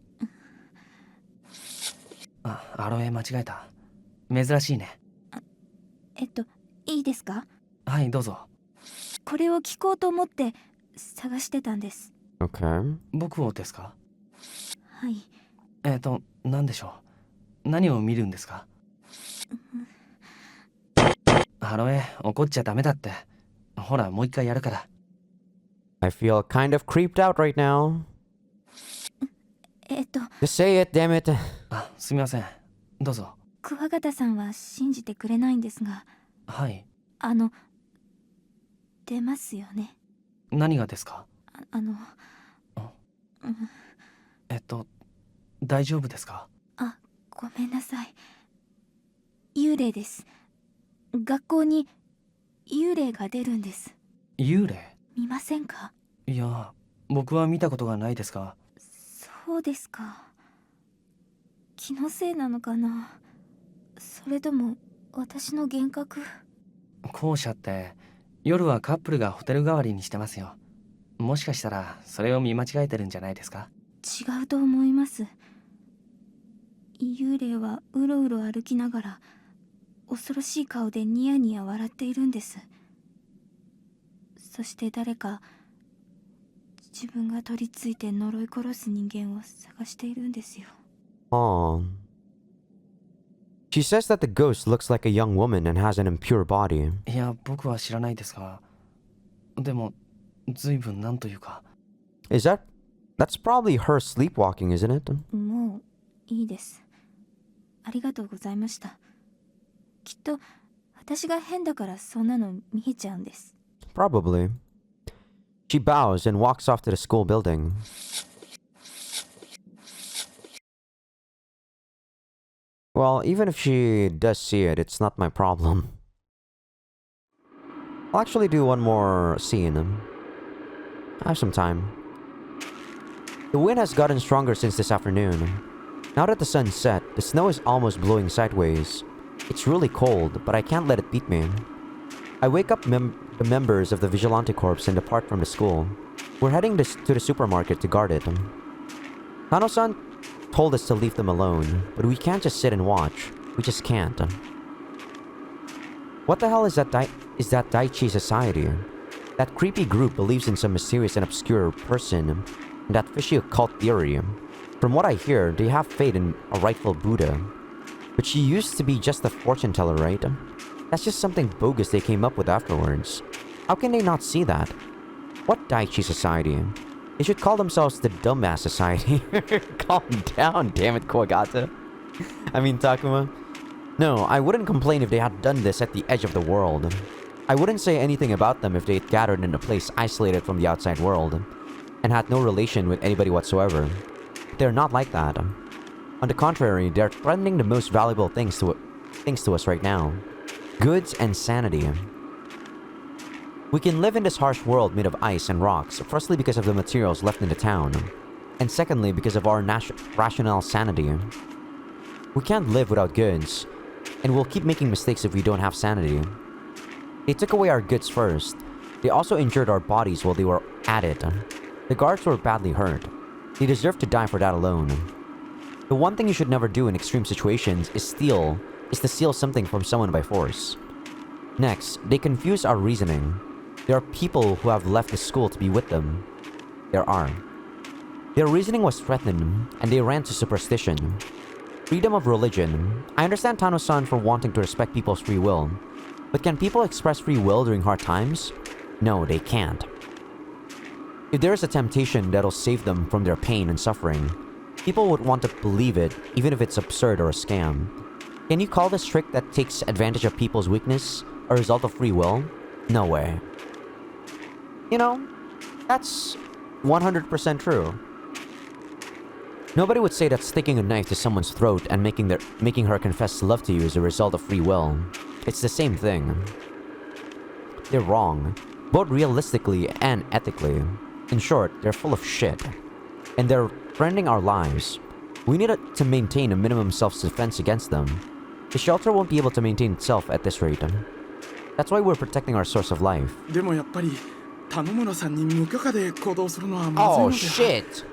アロエ間違えた。珍しいね。いいですか？はい、どうぞ。これを聞こうと思って探してたんです。 Okay. 僕をですか？はい。何でしょう。何を見るんですか？アロエ、怒っちゃダメだって。ほら、もう一回やるから。I feel kind of creeped out right now. Just say it, damn it. すみません。どうぞ。桑形さんは信じてくれないんですが。はい。出ますよね。何がですか？大丈夫ですか？ごめんなさい。幽霊です。学校に幽霊が出るんです。幽霊？見ませんか？いや、僕は見たことがないですが。そうですか。気のせいなのかな。それとも私の幻覚？校舎って夜はカップルがホテル代わりにしてますよ。もしかしたらそれを見間違えてるんじゃないですか？違うと思います。幽霊はうろうろ歩きながら恐ろしい顔でニヤニヤ笑っているんです。そして誰か自分が取り付いて呪い殺す人間を探しているんですよ。She says that the ghost looks like a young woman and has an impure body. いや、僕は知らないですが。でも、随分なんというか。That's probably her sleepwalking, isn't it? もういいです。ありがとうございました。きっと私が変だからそんなの見えちゃうんです。Probably. She bows and walks off to the school building. Well, even if she does see it, it's not my problem. I'll actually do one more scene. I have some time. The wind has gotten stronger since this afternoon. Now that the sun's set, the snow is almost blowing sideways. It's really cold, but I can't let it beat me. I wake up the members of the Vigilante Corps and depart from the school. We're heading to the supermarket to guard it. Tano-san told us to leave them alone, but we can't just sit and watch. We just can't. What the hell is that Daichi Society? That creepy group believes in some mysterious and obscure person and that fishy occult theory. From what I hear, they have faith in a rightful Buddha. But she used to be just a fortune teller, right? That's just something bogus they came up with afterwards. How can they not see that? What Daichi Society? They should call themselves the Dumbass Society. Calm down, damn it, Takuma. No, I wouldn't complain if they had done this at the edge of the world. I wouldn't say anything about them if they had gathered in a place isolated from the outside world and had no relation with anybody whatsoever. They're not like that. On the contrary, they're threatening the most valuable things to us right now. Goods and sanity. We can live in this harsh world made of ice and rocks, firstly because of the materials left in the town, and secondly because of our rational sanity. We can't live without goods, and we'll keep making mistakes if we don't have sanity. They took away our goods first. They also injured our bodies while they were at it. The guards were badly hurt. They deserve to die for that alone. The one thing you should never do in extreme situations is to steal something from someone by force. Next, they confuse our reasoning. There are people who have left the school to be with them. There are. Their reasoning was threatened, and they ran to superstition. Freedom of religion. I understand Tano-san for wanting to respect people's free will, But can people express free will during hard times? No, they can't. If there is a temptation that'll save them from their pain and suffering, people would want to believe it, even if it's absurd or a scam. Can you call this trick that takes advantage of people's weakness a result of free will? No way. You know, that's 100% true. Nobody would say that sticking a knife to someone's throat and making her confess love to you is a result of free will. It's the same thing. They're wrong, both realistically and ethically. In short, they're full of shit. And they're threatening our lives. We need to maintain a minimum self-defense against them. The shelter won't be able to maintain itself at this rate. That's why we're protecting our source of life. でもやっぱり田野村さんに無許可で行動するのはまずいのでは。 Oh shit!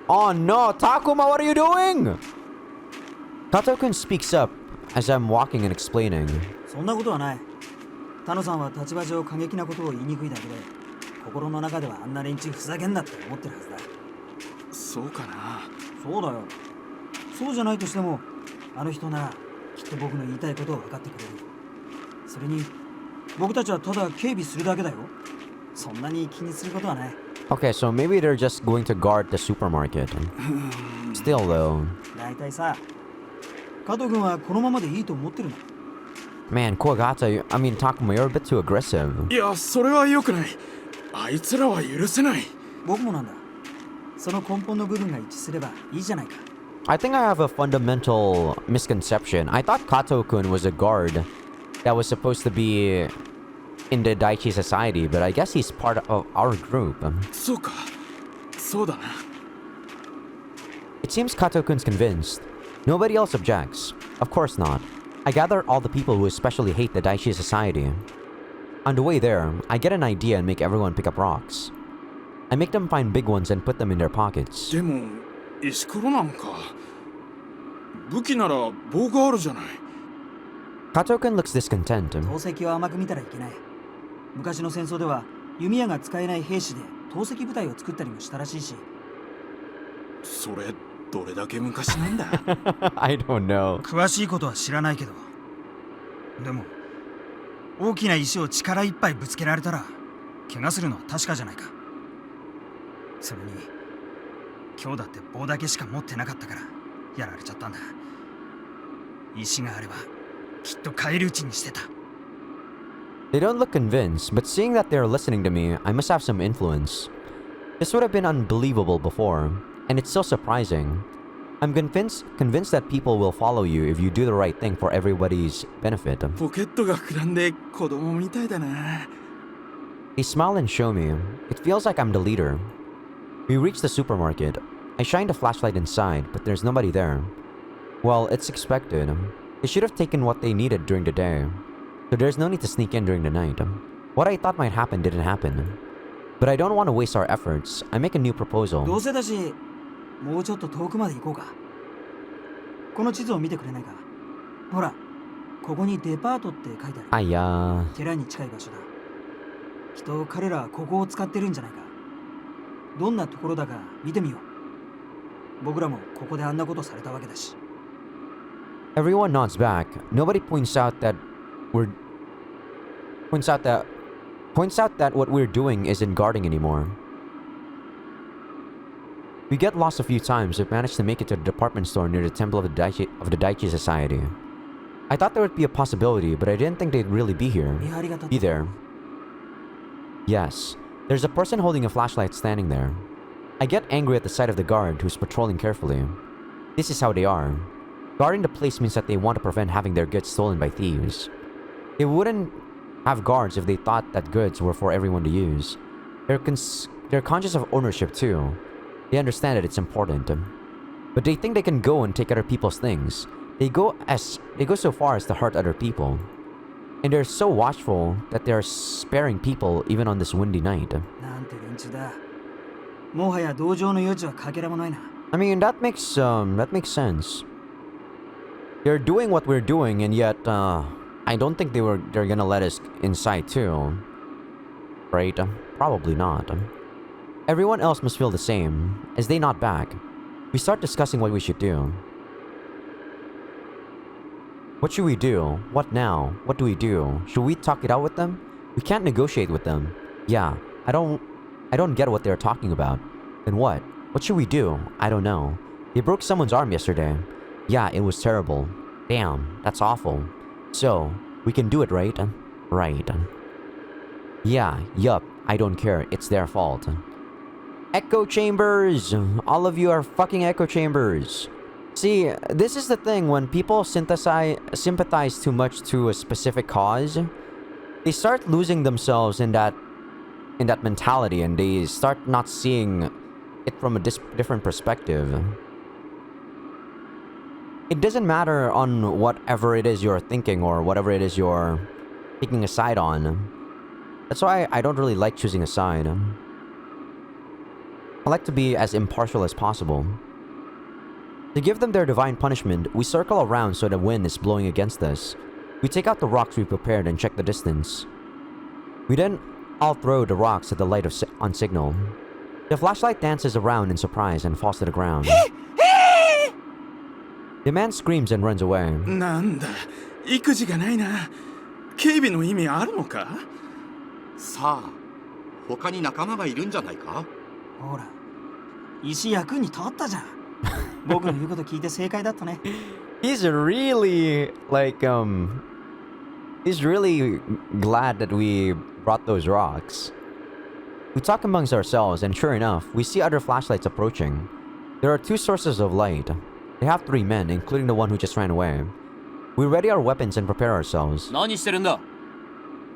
Oh no, Takuma, what are you doing? Kato-kun speaks up as I'm walking and explaining. そんなことはない。田野さんは立場上過激なことを言いにくいだけで、心の中ではあんな連中ふざけんなって思ってるはずだ。そうかな。そうだよ。そうじゃないとしても、あの人ならきっと僕の言いたいことを分かってくれる。それに僕たちはただ警備するだけだよ。そんなに気にすることはない。Okay, so maybe they're just going to guard the supermarket. Still though. だいたいさ、加藤君はこのままでいいと思ってるの。Man, Kuwagata, I mean Takuma, you're a bit too aggressive. いや、それは良くない。あいつらは許せない。僕もなんだ。その根本の部分が一致すればいいじゃないか。I think I have a fundamental misconception. I thought Kato-kun was a guard that was supposed to be in the Daichi society, but I guess he's part of our group. そうか。そうだな。It seems Kato-kun's convinced. Nobody else objects. Of course not. I gather all the people who especially hate the Daichi society. On the way there, I get an idea and make everyone pick up rocks. I make them find big ones and put them in their pockets. でも石ころなんか。武器なら棒があるじゃない。Kato-kun looks discontent. 投石を甘く見たらいけない。昔の戦争では弓矢が使えない兵士で投石部隊を作ったりもしたらしいし。それどれだけ昔なんだ。I don't know. 詳しいことは知らないけど、でも大きな石を力いっぱいぶつけられたら怪我するのは確かじゃないか。それに今日だって棒だけしか持ってなかったからやられちゃったんだ。石があればきっと返り討ちにしてた。They don't look convinced, but seeing that they're listening to me, I must have some influence. This would have been unbelievable before, and it's still surprising. I'm convinced that people will follow you if you do the right thing for everybody's benefit. ポケットが膨らんで子供みたいだな。They smile and show me. It feels like I'm the leader. We reach the supermarket. I shine the flashlight inside, but there's nobody there. Well, it's expected. They should have taken what they needed during the day. So there's no need to sneak in during the night. What I thought might happen didn't happen. But I don't want to waste our efforts. I make a new proposal. どうせだし、もうちょっと遠くまで行こうか。この地図を見てくれないか。ほら、ここにデパートって書いてある。寺に近い場所だ。きっと彼らはここを使ってるんじゃないか。どんなところだか見てみよう。僕らもここであんなことされたわけだし。Everyone nods back. Nobody points out that what we're doing isn't guarding anymore. We get lost a few times but manage to make it to the department store near the temple of the Daichi Society. I thought there would be a possibility, but I didn't think they'd really be there. Yes, there's a person holding a flashlight standing there. I get angry at the sight of the guard who's patrolling carefully. This is how they are. Guarding the place means that they want to prevent having their goods stolen by thieves. They wouldn't have guards if they thought that goods were for everyone to use. They're conscious of ownership too. They understand that it's important. But they think they can go and take other people's things. They go so far as to hurt other people. And they're so watchful that they're sparing people even on this windy night. I mean, that makes sense. They're doing what we're doing, and yet, I don't think they're gonna let us inside too. Right? Probably not. Everyone else must feel the same. As they nod back, we start discussing what we should do. What should we do? What now? What do we do? Should we talk it out with them? We can't negotiate with them. Yeah, I don't get what they're talking about. Then what? What should we do? I don't know. They broke someone's arm yesterday. Yeah, it was terrible. Damn, that's awful. So, we can do it, right? Right. Yeah, yup, I don't care. It's their fault. Echo chambers! All of you are fucking echo chambers. See, this is the thing when people sympathize too much to a specific cause, they start losing themselves in that mentality, and they start not seeing it from a different perspective. It doesn't matter on whatever it is you're thinking or whatever it is you're taking a side on. That's why I don't really like choosing a side. I like to be as impartial as possible. To give them their divine punishment, we circle around so the wind is blowing against us. We take out the rocks we prepared and check the distance. We then all throw the rocks at the light on signal. The flashlight dances around in surprise and falls to the ground. The man screams and runs away. なんだ、育児がないな。警備の意味あるのか？さあ、他に仲間がいるんじゃないか？ほら、石役に立ったじゃん。僕の言うこと聞いて正解だったね。He's really, like, he's really glad that we brought those rocks. We talk amongst ourselves, and sure enough, we see other flashlights approaching. There are 2 sources of light. They have 3 men, including the one who just ran away. We ready our weapons and prepare ourselves. 何してるんだ？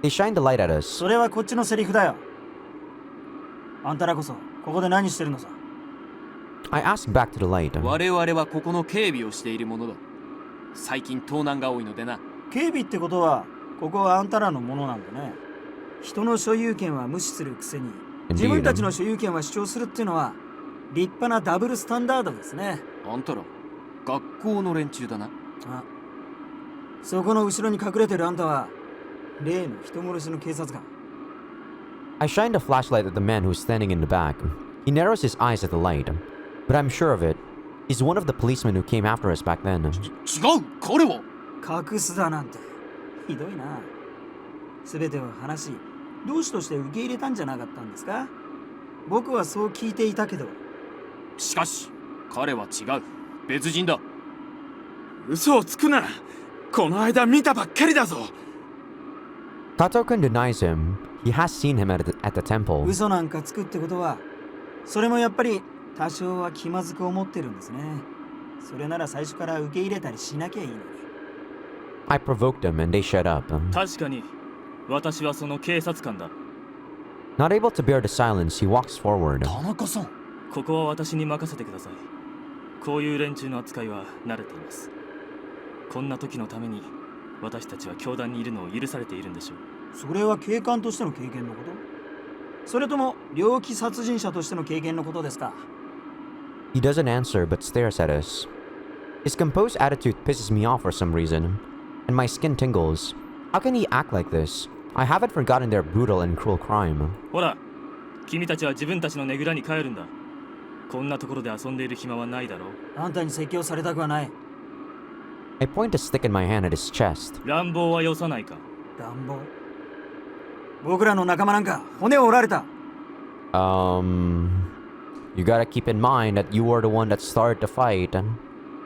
They shine the light at us. それはこっちのセリフだよ。あんたらこそ、ここで何してるのさ。I ask back to the light. 我々はここの警備をしているものだ。最近盗難が多いのでな。警備ってことは、ここはあんたらのものなんだね。人の所有権は無視するくせに、自分たちの所有権は主張するっていうのは、立派なダブルスタンダードですね。あんたら、学校の連中だな。あ、そこの後ろに隠れてるあんたは、例の人殺しの警察官。I shine the flashlight at the man who's standing in the back. He narrows his eyes at the light. But I'm sure of it. He's one of the policemen who came after us back then. 違う、彼は。隠すだなんて、ひどいな。すべてを話し、同志として受け入れたんじゃなかったんですか？僕はそう聞いていたけど。しかし、彼は違う。別人だ。嘘をつくな。この間見たばっかりだぞ。Kato-kun denies him. He has seen him at the temple. 嘘なんかつくってことは、それもやっぱり多少は気まずく思ってるんですね。それなら最初から受け入れたりしなきゃいいのに。I provoked them and they shut up. 確かに、私はその警察官だ。Not able to bear the silence, he walks forward. 田中さん。ここは私に任せてください。こういう連中の扱いは慣れています。こんな時のために私たちは教団にいるのを許されているんでしょう。それは警官としての経験のこと？それとも猟奇殺人者としての経験のことですか？ He doesn't answer but stares at us. His composed attitude pisses me off for some reason, and my skin tingles. How can he act like this? I haven't forgotten their brutal and cruel crime. ほら、君たちは自分たちのねぐらに帰るんだ。こんなところで遊んでいる暇はないだろう。あんたに説教されたくはない。I point a stick in my hand at his chest. 乱暴はよさないか。乱暴。僕らの仲間なんか骨を折られた。You gotta keep in mind that you were the one that started the fight,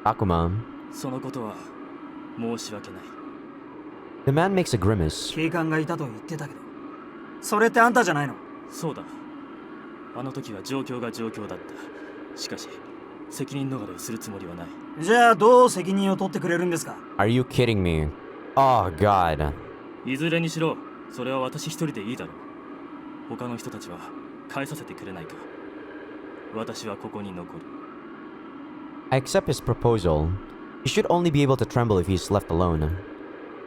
Takuma. そのことは申し訳ない。The man makes a grimace. 警官がいたと言ってたけど、それってあんたじゃないの？そうだ。あの時は状況が状況だった。しかし、責任逃れをするつもりはない。じゃあどう責任を取ってくれるんですか？ Are you kidding me? Oh, God. いずれにしろ、それは私一人でいいだろう。他の人たちは返させてくれないか。私はここに残る。I accept his proposal. He should only be able to tremble if he's left alone.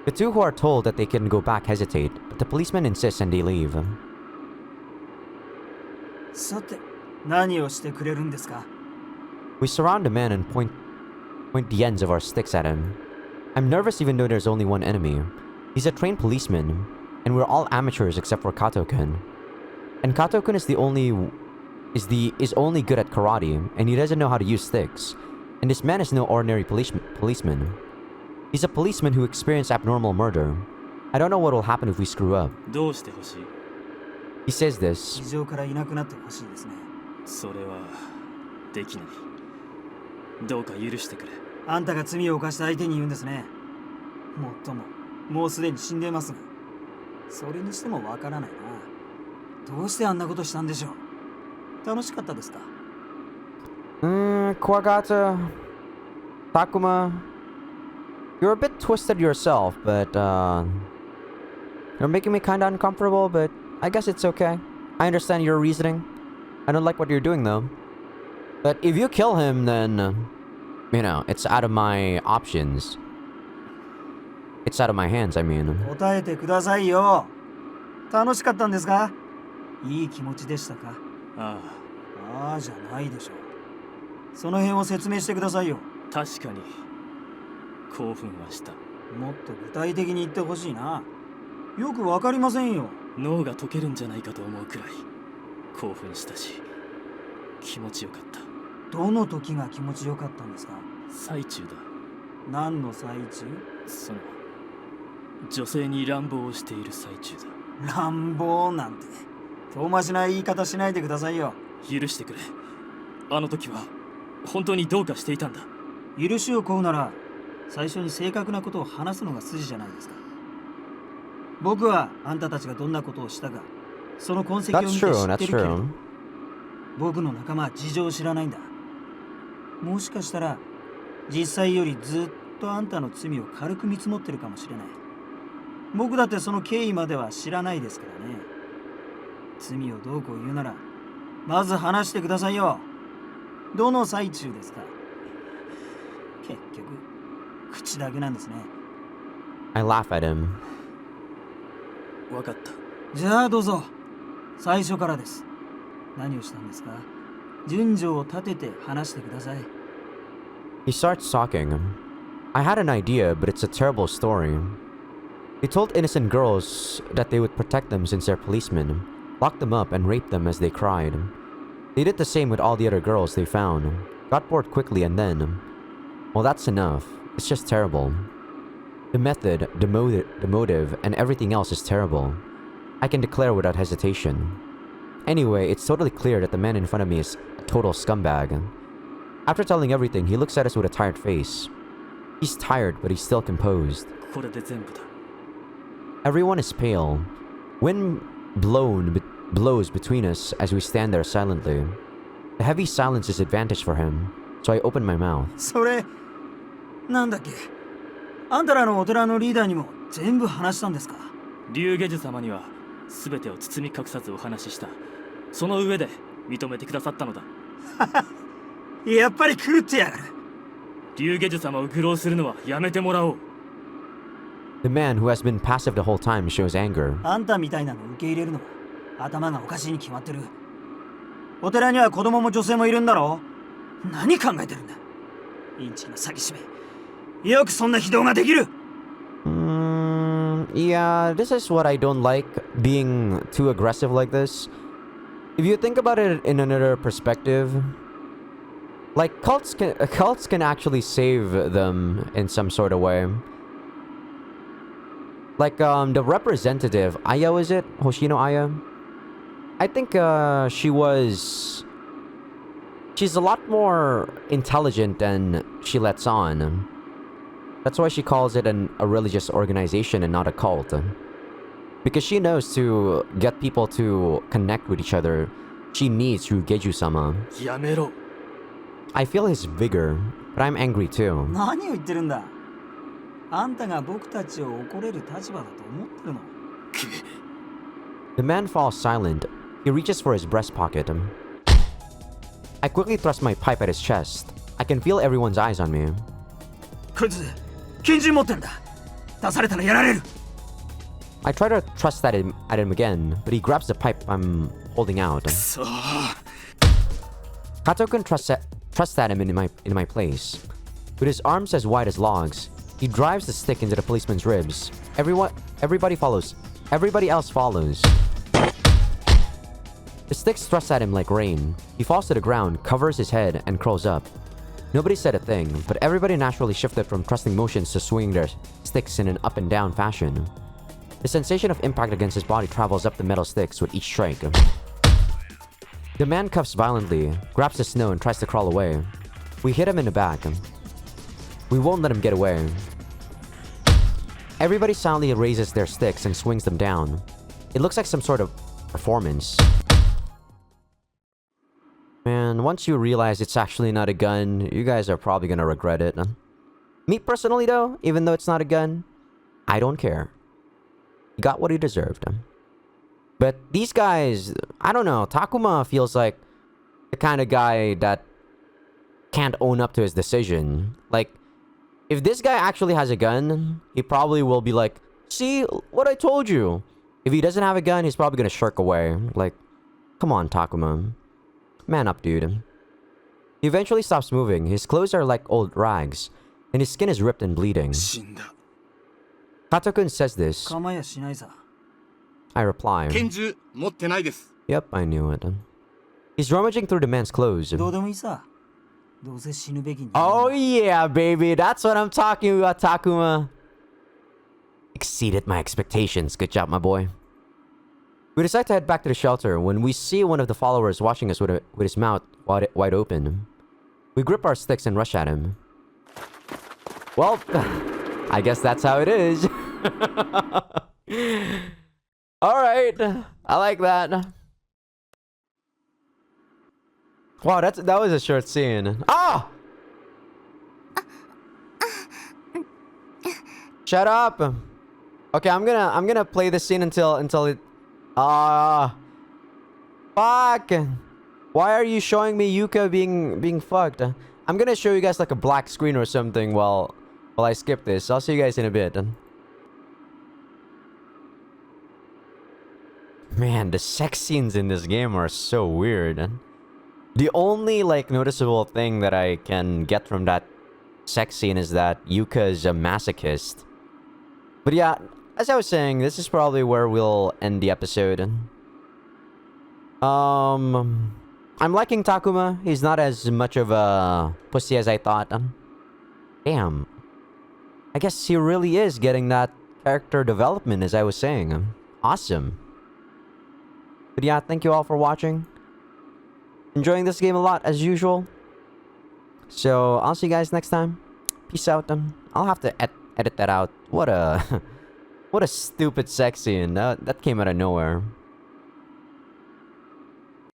The 2 who are told that they can go back hesitate, but the policeman insists and they leave. さて、何をしてくれるんですか？ We surround the man and point the ends of our sticks at him. I'm nervous even though there's only one enemy. He's a trained policeman, and we're all amateurs except for Kato-kun. And Kato-kun is only good at karate, and he doesn't know how to use sticks. And this man is no ordinary policeman. He's a policeman who experienced abnormal murder. I don't know what will happen if we screw up. どうしてほしい？ He says this. 地上からいなくなってほしいですね。それはできない。どうか許してくれ。あんたが罪を犯した相手に言うんですね。もっとも、もうすでに死んでいますが。それにしてもわからないな。どうしてあんなことしたんでしょう。楽しかったですか？ Kuwagata, Takuma, you're a bit twisted yourself, but you're making me kinda uncomfortable, but I guess it's okay. I understand your reasoning. I don't like what you're doing though. But if you kill him, then, you know, it's out of my options. It's out of my hands, I mean. 答えてくださいよ。楽しかったんですか？いい気持ちでしたか？あああじゃないでしょう。その辺を説明してくださいよ。あ、確かに興奮はした。もっと具体的に言ってほしいな。よくわかりませんよ。脳が溶けるんじゃないかと思うくらい興奮したし気持ちよかった。どの時が気持ちよかったんですか？最中だ。何の最中？その女性に乱暴をしている最中だ。乱暴なんて遠回しな言い方しないでくださいよ。許してくれ。あの時は本当にどうかしていたんだ。許しを請うなら最初に正確なことを話すのが筋じゃないですか。僕はあんたたちがどんなことをしたかその痕跡を見て知ってるけれど、僕の仲間は事情を知らないんだ。もしかしたら実際よりずっとあんたの罪を軽く見積もってるかもしれない。僕だってその経緯までは知らないですからね。罪をどうこう言うならまず話してくださいよ。どの最中ですか？結局口だけなんですね。 I laugh at him. わかった。じゃあどうぞ最初からです。何をしたんですか？順序を立てて話してください。 He starts talking. I had an idea, but it's a terrible story. They told innocent girls that they would protect them since they're policemen, locked them up and raped them as they cried. They did the same with all the other girls they found, got bored quickly and then... Well, that's enough. It's just terrible. The method, the motive, and everything else is terrible. I can declare without hesitation. Anyway, it's totally clear that the man in front of me is a total scumbag. After telling everything, he looks at us with a tired face. He's tired, but he's still composed. これで全部だ。 Everyone is pale. Wind blows between us as we stand there silently. The heavy silence is advantage for him, so I open my mouth. それなんだっけ？あんたらのお寺のリーダーにも全部話したんですか？龍下樹様には全てを包み隠さずお話しした。その上で認めてくださったのだ。やっぱり狂ってやがる。龍下樹様を愚弄するのはやめてもらおう。 The man, who has been passive the whole time, shows anger. あんたみたいなの受け入れるのは頭がおかしいに決まってる。お寺には子供も女性もいるんだろ？何考えてるんだ？インチキな詐欺師め。よくそんな非道ができる。 Yeah, this is what I don't like, being too aggressive like this. If you think about it in another perspective, like cults can actually save them in some sort of way. Like the representative Aya, was it Hoshino Aya? I think she's a lot more intelligent than she lets on. That's why she calls it a religious organization and not a cult. Because she knows to get people to connect with each other, she needs Rugeju-sama. やめろ。 I feel his vigor, but I'm angry too. 何を言ってるんだ？あんたが僕たちを怒れる立場だと思ってるの？ The man falls silent. He reaches for his breast pocket. I quickly thrust my pipe at his chest. I can feel everyone's eyes on me. こいつ拳銃持ってんだ。出されたらやられる。 I try to thrust at him again, but he grabs the pipe I'm holding out. そう。 Kato-kun thrusts at him in my place. With his arms as wide as logs, he drives the stick into the policeman's ribs. Everybody follows. Everybody else follows. The sticks thrust at him like rain. He falls to the ground, covers his head, and curls up. Nobody said a thing, but everybody naturally shifted from trusting motions to swinging their sticks in an up and down fashion. The sensation of impact against his body travels up the metal sticks with each strike. The man cuffs violently, grabs the snow and tries to crawl away. We hit him in the back. We won't let him get away. Everybody silently raises their sticks and swings them down. It looks like some sort of performance. Man, once you realize it's actually not a gun, you guys are probably gonna regret it. Me personally though, even though it's not a gun, I don't care. He got what he deserved. But these guys, I don't know, Takuma feels like the kind of guy that can't own up to his decision. Like, if this guy actually has a gun, he probably will be like, see, what I told you. If he doesn't have a gun, he's probably gonna shirk away. Like, come on, Takuma. Man up, dude. He eventually stops moving. His clothes are like old rags, and his skin is ripped and bleeding. Kato-kun says this. 構いやしないさ。 I reply. 拳銃持ってないです。 Yep, I knew it. He's rummaging through the man's clothes. どうでもいいさ。どうせ死ぬべきんじゃない。 Oh yeah, baby. That's what I'm talking about, Takuma. Exceeded my expectations. Good job, my boy. We decide to head back to the shelter when we see one of the followers watching us with his mouth wide open. We grip our sticks and rush at him. Well, I guess that's how it is. Alright. I like that. Wow, that was a short scene. Ah! Shut up. Okay, I'm gonna play this scene until it fuck. Why are you showing me Yuka being fucked? I'm gonna show you guys like a black screen or something while I skip this. I'll see you guys in a bit. Man, the sex scenes in this game are so weird. The only like noticeable thing that I can get from that sex scene is that Yuka is a masochist. But yeah, as I was saying, this is probably where we'll end the episode. I'm liking Takuma. He's not as much of a pussy as I thought. Damn. I guess he really is getting that character development, as I was saying. Awesome. But yeah, thank you all for watching. Enjoying this game a lot, as usual. So, I'll see you guys next time. Peace out. I'll have to edit that out. What a... what a stupid sex scene. That came out of nowhere.